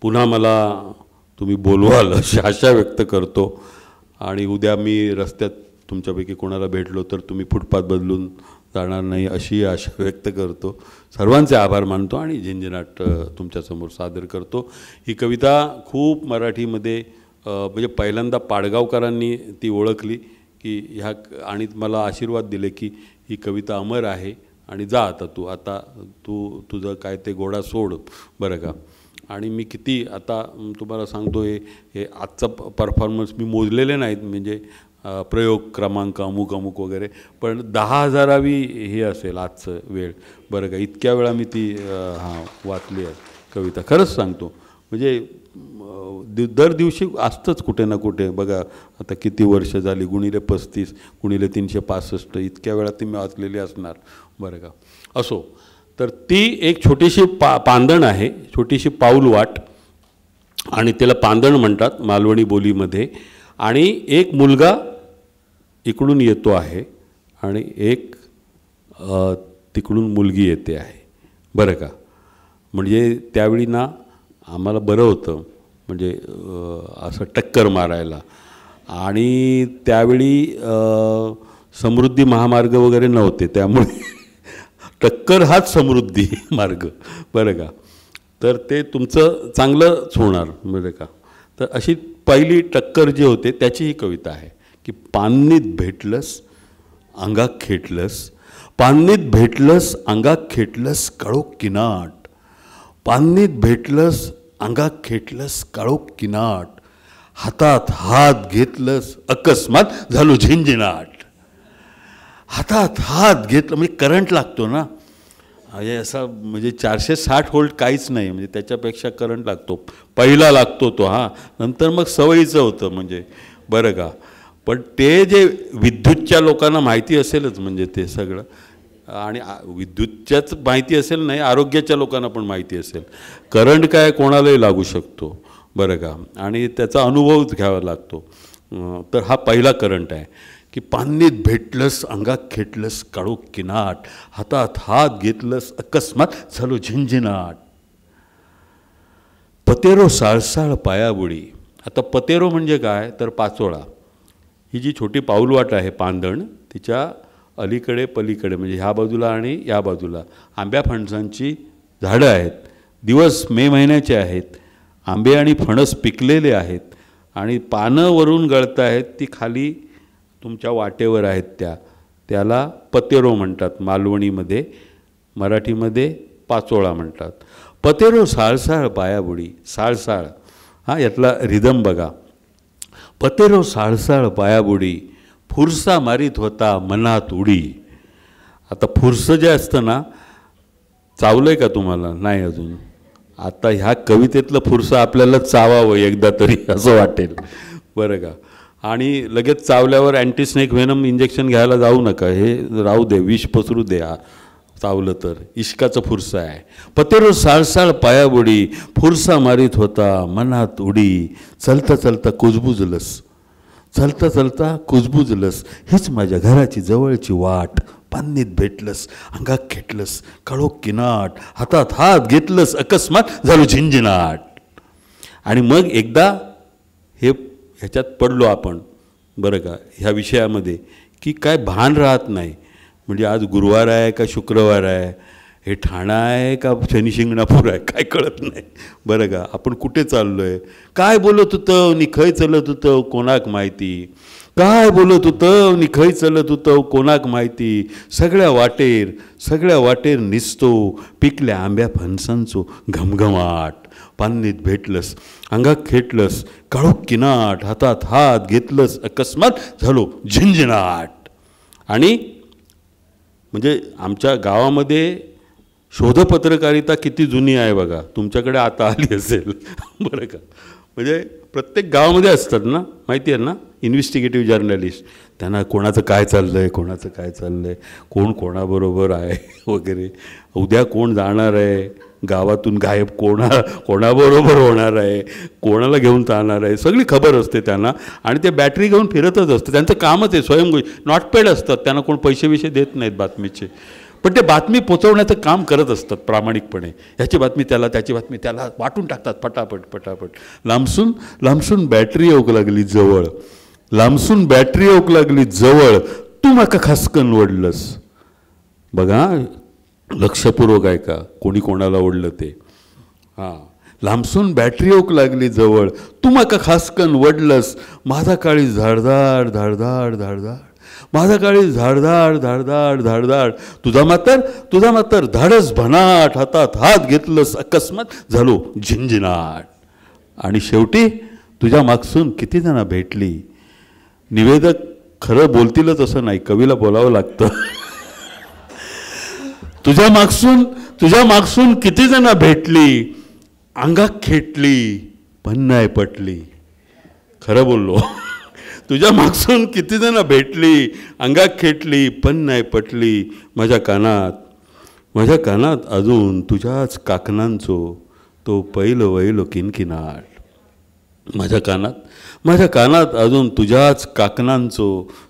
पुन्हा मला तुम्ही बोलवाल अशी आशा व्यक्त करतो. आणि उद्या मी रस्त्यात तुमच्यापैकी कोणाला भेटलो तर तुम्ही फुटपाथ बदलून जाणार नाही अशी आशा व्यक्त करतो. सर्वांचे आभार मानतो आणि झिंझणाट तुमच्यासमोर सादर करतो. ही कविता खूप मराठीमध्ये म्हणजे पहिल्यांदा पाडगावकरांनी ती ओळखली की ह्या, आणि मला आशीर्वाद दिले की ही कविता अमर आहे आणि जा आता तू तुझं काय ते घोडा सोड. बरं का, आणि मी किती आता तुम्हाला सांगतो, हे आजचा परफॉर्मन्स मी मोजलेले नाहीत, म्हणजे प्रयोग क्रमांक अमुक अमुक वगैरे, पण 10,000वी हे असेल आजचं वेळ. बरं का, इतक्या वेळा मी ती वाचली आहे कविता. खरंच सांगतो, म्हणजे दर दिवशी असतंच कुठे ना कुठे. बघा आता किती वर्ष झाली, गुणिले 35 गुणिले 365 इतक्या वेळा ती मी वाचलेली असणार, बरं का. असो, तर ती एक छोटीशी पांदण आहे, छोटीशी पाऊलवाट, आणि त्याला पांदण म्हणतात मालवणी बोलीमध्ये. आणि एक मुलगा इकडून येतो आहे आणि एक तिकडून मुलगी येते आहे, बरं का. म्हणजे त्यावेळी ना आम्हाला बरं होतं, म्हणजे असं टक्कर मारायला. आणि त्यावेळी समृद्धी महामार्ग वगैरे नव्हते, त्यामुळे टक्कर हाच समृद्धी मार्ग, बरं का. तर ते तुमचं चांगलंच होणार, बरं का. तर अशी पहिली टक्कर जी होते त्याची ही कविता आहे की पान्नीत भेटलंस अंगात खेटलंस, पान्नीत भेटलंस अंगात खेटलंस काळोख किनाट, पान्नीत भेटलंस अंगात खेटलंस काळोख किनाट, हातात हात घेतलंस अकस्मात झालो झिंझिनाट. हातात हात घेतलं म्हणजे करंट लागतो ना, म्हणजे असा म्हणजे 460 व्होल्ट काहीच नाही, म्हणजे त्याच्यापेक्षा करंट लागतो, पहिला लागतो तो. हां, नंतर मग सवयीचं होतं, म्हणजे बरं का. पण ते जे विद्युतच्या लोकांना माहिती असेलच, म्हणजे ते सगळं, आणि विद्युतच्याच माहिती असेल नाही, आरोग्याच्या लोकांना पण माहिती असेल, करंट काय कोणालाही लागू शकतो, बरं का. आणि त्याचा अनुभवच घ्यावा लागतो. तर हा पहिला करंट आहे की पान्नीत भेटलंस अंगात खेटलंस काळोख किनाट, हातात हात घेतलंस अकस्मात झालो झिंझिनाट. पतेरो साळसाळ पायाबुडी. आता पतेरो म्हणजे काय तर पाचोळा. ही जी छोटी पाऊलवाट आहे पांदण, तिच्या अलीकडे पलीकडे म्हणजे ह्या बाजूला आणि या बाजूला आंब्या फणसांची झाडं आहेत. दिवस मे महिन्याचे आहेत, आंबे आणि फणस पिकलेले आहेत आणि पानं वरून गळत आहेत, ती खाली तुमच्या वाटेवर आहेत, त्याला पतेरो म्हणतात मालवणीमध्ये. मराठीमध्ये पाचोळा म्हणतात. पतेरो साळसाळ पायाबुडी. साळसाळ, हां, यातला रिदम बघा. पतेरो साळसाळ पायाबुडी, फुरसा मारीत होता मनात उडी. आता फुरसं जे असतं ना, चावलं आहे का तुम्हाला? नाही अजून. आता ह्या कवितेतलं फुरसं आपल्याला चावावं एकदा तरी असं वाटेल, बरं का. आणि लगेच चावल्यावर अँटीस्नेक व्हेनम इंजेक्शन घ्यायला जाऊ नका, हे राहू दे, विष पसरू दे. चावलं तर इश्काचं फुरसा आहे. पतेरो साळसाळ पायाबुडी, फुरसा मारीत होता मनात उडी, चलता चलता कुजबुजलस, चलता चलता कुजबुजलस, हीच माझ्या घराची जवळची वाट, पान्नीत भेटलंस अंगात खेटलंस काळोख किनाट, हातात हात घेतलंस अकस्मात झालो झिंझिनाट. आणि मग एकदा ह्याच्यात पडलो आपण, बरं का, ह्या विषयामध्ये की काय भान राहत नाही. म्हणजे आज गुरुवार आहे का शुक्रवार आहे, हे ठाणा आहे का शनी शिंगणापूर आहे, काय कळत नाही, बरं का. आपण कुठे चाललो आहे, काय बोलत होतं नि खंय चलत होतं कोणाक माहिती, काय बोलत होतं नि खंय चलत होतं कोणाक माहिती. सगळ्या वाटेर निसतो पिकल्या आंब्या फणसांचो घमघमाट, पान्नीत भेटलंस अंगात खेटलंस काळोख किनाट, हातात हात घेतलंस अकस्मात झालो झिंझिनाट. आणि म्हणजे आमच्या गावामध्ये शोधपत्रकारिता किती जुनी आहे बघा, तुमच्याकडे आता आली असेल, बरं का. म्हणजे प्रत्येक गावामध्ये असतात ना, माहिती आहे ना, इन्व्हेस्टिगेटिव्ह जर्नलिस्ट. त्यांना कोणाचं काय चाललं आहे, कोण कोणाबरोबर आहे वगैरे, उद्या कोण जाणार आहे गावातून गायब, कोणाबरोबर होणार आहे, कोणाला घेऊन जाणार आहे, सगळी खबर असते त्यांना. आणि ते बॅटरी घेऊन फिरतच असतं, त्यांचं कामच आहे स्वयंघोषित, नॉट पेड असतात, त्यांना कोण पैसे देत नाहीत बातमीचे, पण ते बातमी पोचवण्याचं काम करत असतात प्रामाणिकपणे. ह्याची बातमी त्याला, त्याची बातमी त्याला, वाटून टाकतात पटापट. लांबसून बॅटरी येऊक लागली जवळ, तू माका खासकन ओढलंस. बघा लक्षपूर्वक आहे का कोणी कोणाला ओढलं ते. हां, लांबसून बॅटरी येऊक लागली जवळ, तू माका खासकन वडलंस, माझा काळी झाडधाड धाडधाड धाडधाड, माझा काळी झाडधाड धाडधाड धाडधाड, तुझा मातर धाडस भनाट, हातात हात घेतलंस अकस्मात झालो झिंझिनाट. आणि शेवटी तुझ्या मागसून किती जण भेटली. निवेदक खरं बोलतीलच असं नाही, कवीला बोलावं लागतं. तुझ्या मागसून किती जण भेटली, अंगात खेटली, पण नाही पटली. खरं बोललो. तुझ्या मागसून किती जण भेटली, अंगात खेटली, पण नाही पटली. माझ्या कानात अजून तुझ्याच काकणांचो तो पैलो वैलो किनकिनाट. माझ्या कानात अजून तुझ्याच काकणांचो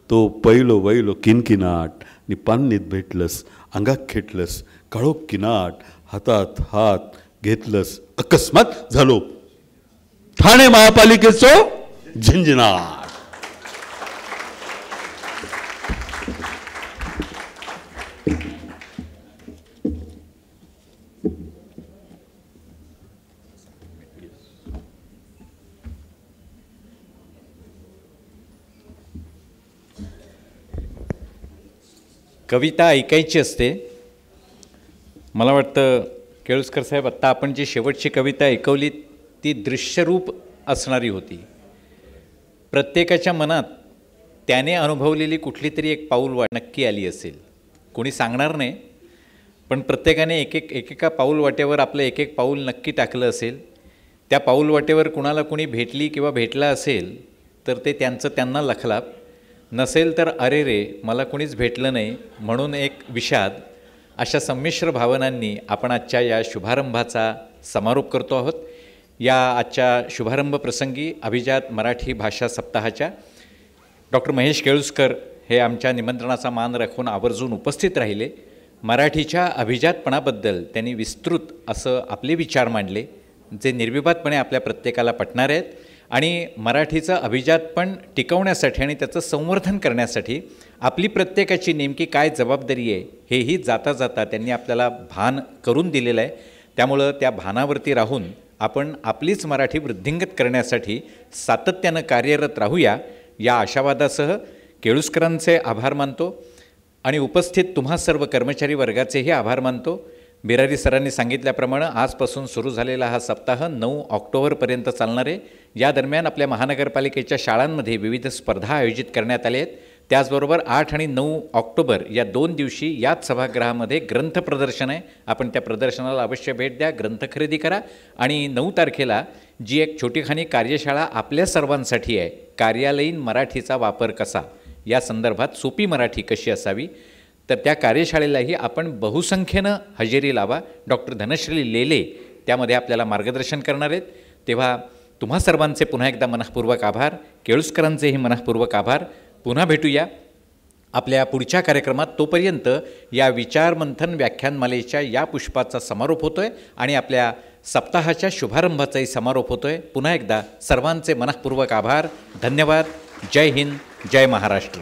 तो पैलो वैलो किनकिनाट. नि पान्नीत भेटलंस, अंगात खेटलंस, काळोख किनाट. हातात हात घेतलंस, अकस्मात झालो ठाणे महापालिकेचो झिंझिनाट. कविता ऐकायची असते. मला वाटतं केळुसकर साहेब, आत्ता आपण जी शेवटची कविता ऐकवली ती दृश्यरूप असणारी होती. प्रत्येकाच्या मनात त्याने अनुभवलेली कुठली तरी एक पाऊल नक्की आली असेल. कोणी सांगणार नाही, पण प्रत्येकाने एकेका पाऊल वाटेवर आपलं एक पाऊल नक्की टाकलं असेल. त्या पाऊल वाटेवर कुणाला कुणी भेटली किंवा भेटला असेल तर ते त्यांचं त्यांना लखलाप, नसेल तर अरे रे मला कुणीच भेटलं नाही म्हणून एक विषाद. अशा संमिश्र भावनांनी आपण आजच्या या शुभारंभाचा समारोप करतो आहोत. या आजच्या शुभारंभ प्रसंगी अभिजात मराठी भाषा सप्ताहाच्या डॉक्टर महेश केळुसकर हे आमच्या निमंत्रणाचा मान राखून आवर्जून उपस्थित राहिले. मराठीच्या अभिजातपणाबद्दल त्यांनी विस्तृत असं आपले विचार मांडले, जे निर्विवादपणे आपल्या प्रत्येकाला पटणार आहेत. आणि मराठीचं अभिजातपण टिकवण्यासाठी आणि त्याचं संवर्धन करण्यासाठी आपली प्रत्येकाची नेमकी काय जबाबदारी आहे हेही जाता जाता त्यांनी आपल्याला भान करून दिलेलं आहे. त्यामुळं त्या भानावरती राहून आपण आपलीच मराठी वृद्धिंगत करण्यासाठी सातत्यानं कार्यरत राहूया, या आशावादासह केळुसकरांचे आभार मानतो आणि उपस्थित तुम्हा सर्व कर्मचारी वर्गाचेही आभार मानतो. बिरारी सरांनी सांगितल्याप्रमाणे आजपासून सुरू झालेला हा सप्ताह 9 ऑक्टोबरपर्यंत चालणार आहे. या दरम्यान आपल्या महानगरपालिकेच्या शाळांमध्ये विविध स्पर्धा आयोजित करण्यात आल्या आहेत. त्याचबरोबर 8 आणि 9 ऑक्टोबर या 2 दिवशी याच सभागृहामध्ये ग्रंथ प्रदर्शन आहे. आपण त्या प्रदर्शनाला अवश्य भेट द्या, ग्रंथ खरेदी करा. आणि 9 तारखेला जी एक छोटीखानी कार्यशाळा आपल्या सर्वांसाठी आहे, कार्यालयीन मराठीचा वापर कसा, या संदर्भात सोपी मराठी कशी असावी, तर त्या कार्यशाळेलाही आपण बहुसंख्येनं हजेरी लावा. डॉक्टर धनश्री लेले त्यामध्ये आपल्याला मार्गदर्शन करणार आहेत. तेव्हा तुम्हा सर्वांचे पुन्हा एकदा मनःपूर्वक आभार, केळुसकरांचेही मनःपूर्वक आभार. पुन्हा भेटूया आपल्या पुढच्या कार्यक्रमात. तोपर्यंत या विचारमंथन व्याख्यानमालेच्या या पुष्पाचा समारोप होतो आहे आणि आपल्या सप्ताहाच्या शुभारंभाचाही समारोप होतो आहे. पुन्हा एकदा सर्वांचे मनःपूर्वक आभार, धन्यवाद. जय हिंद, जय महाराष्ट्र.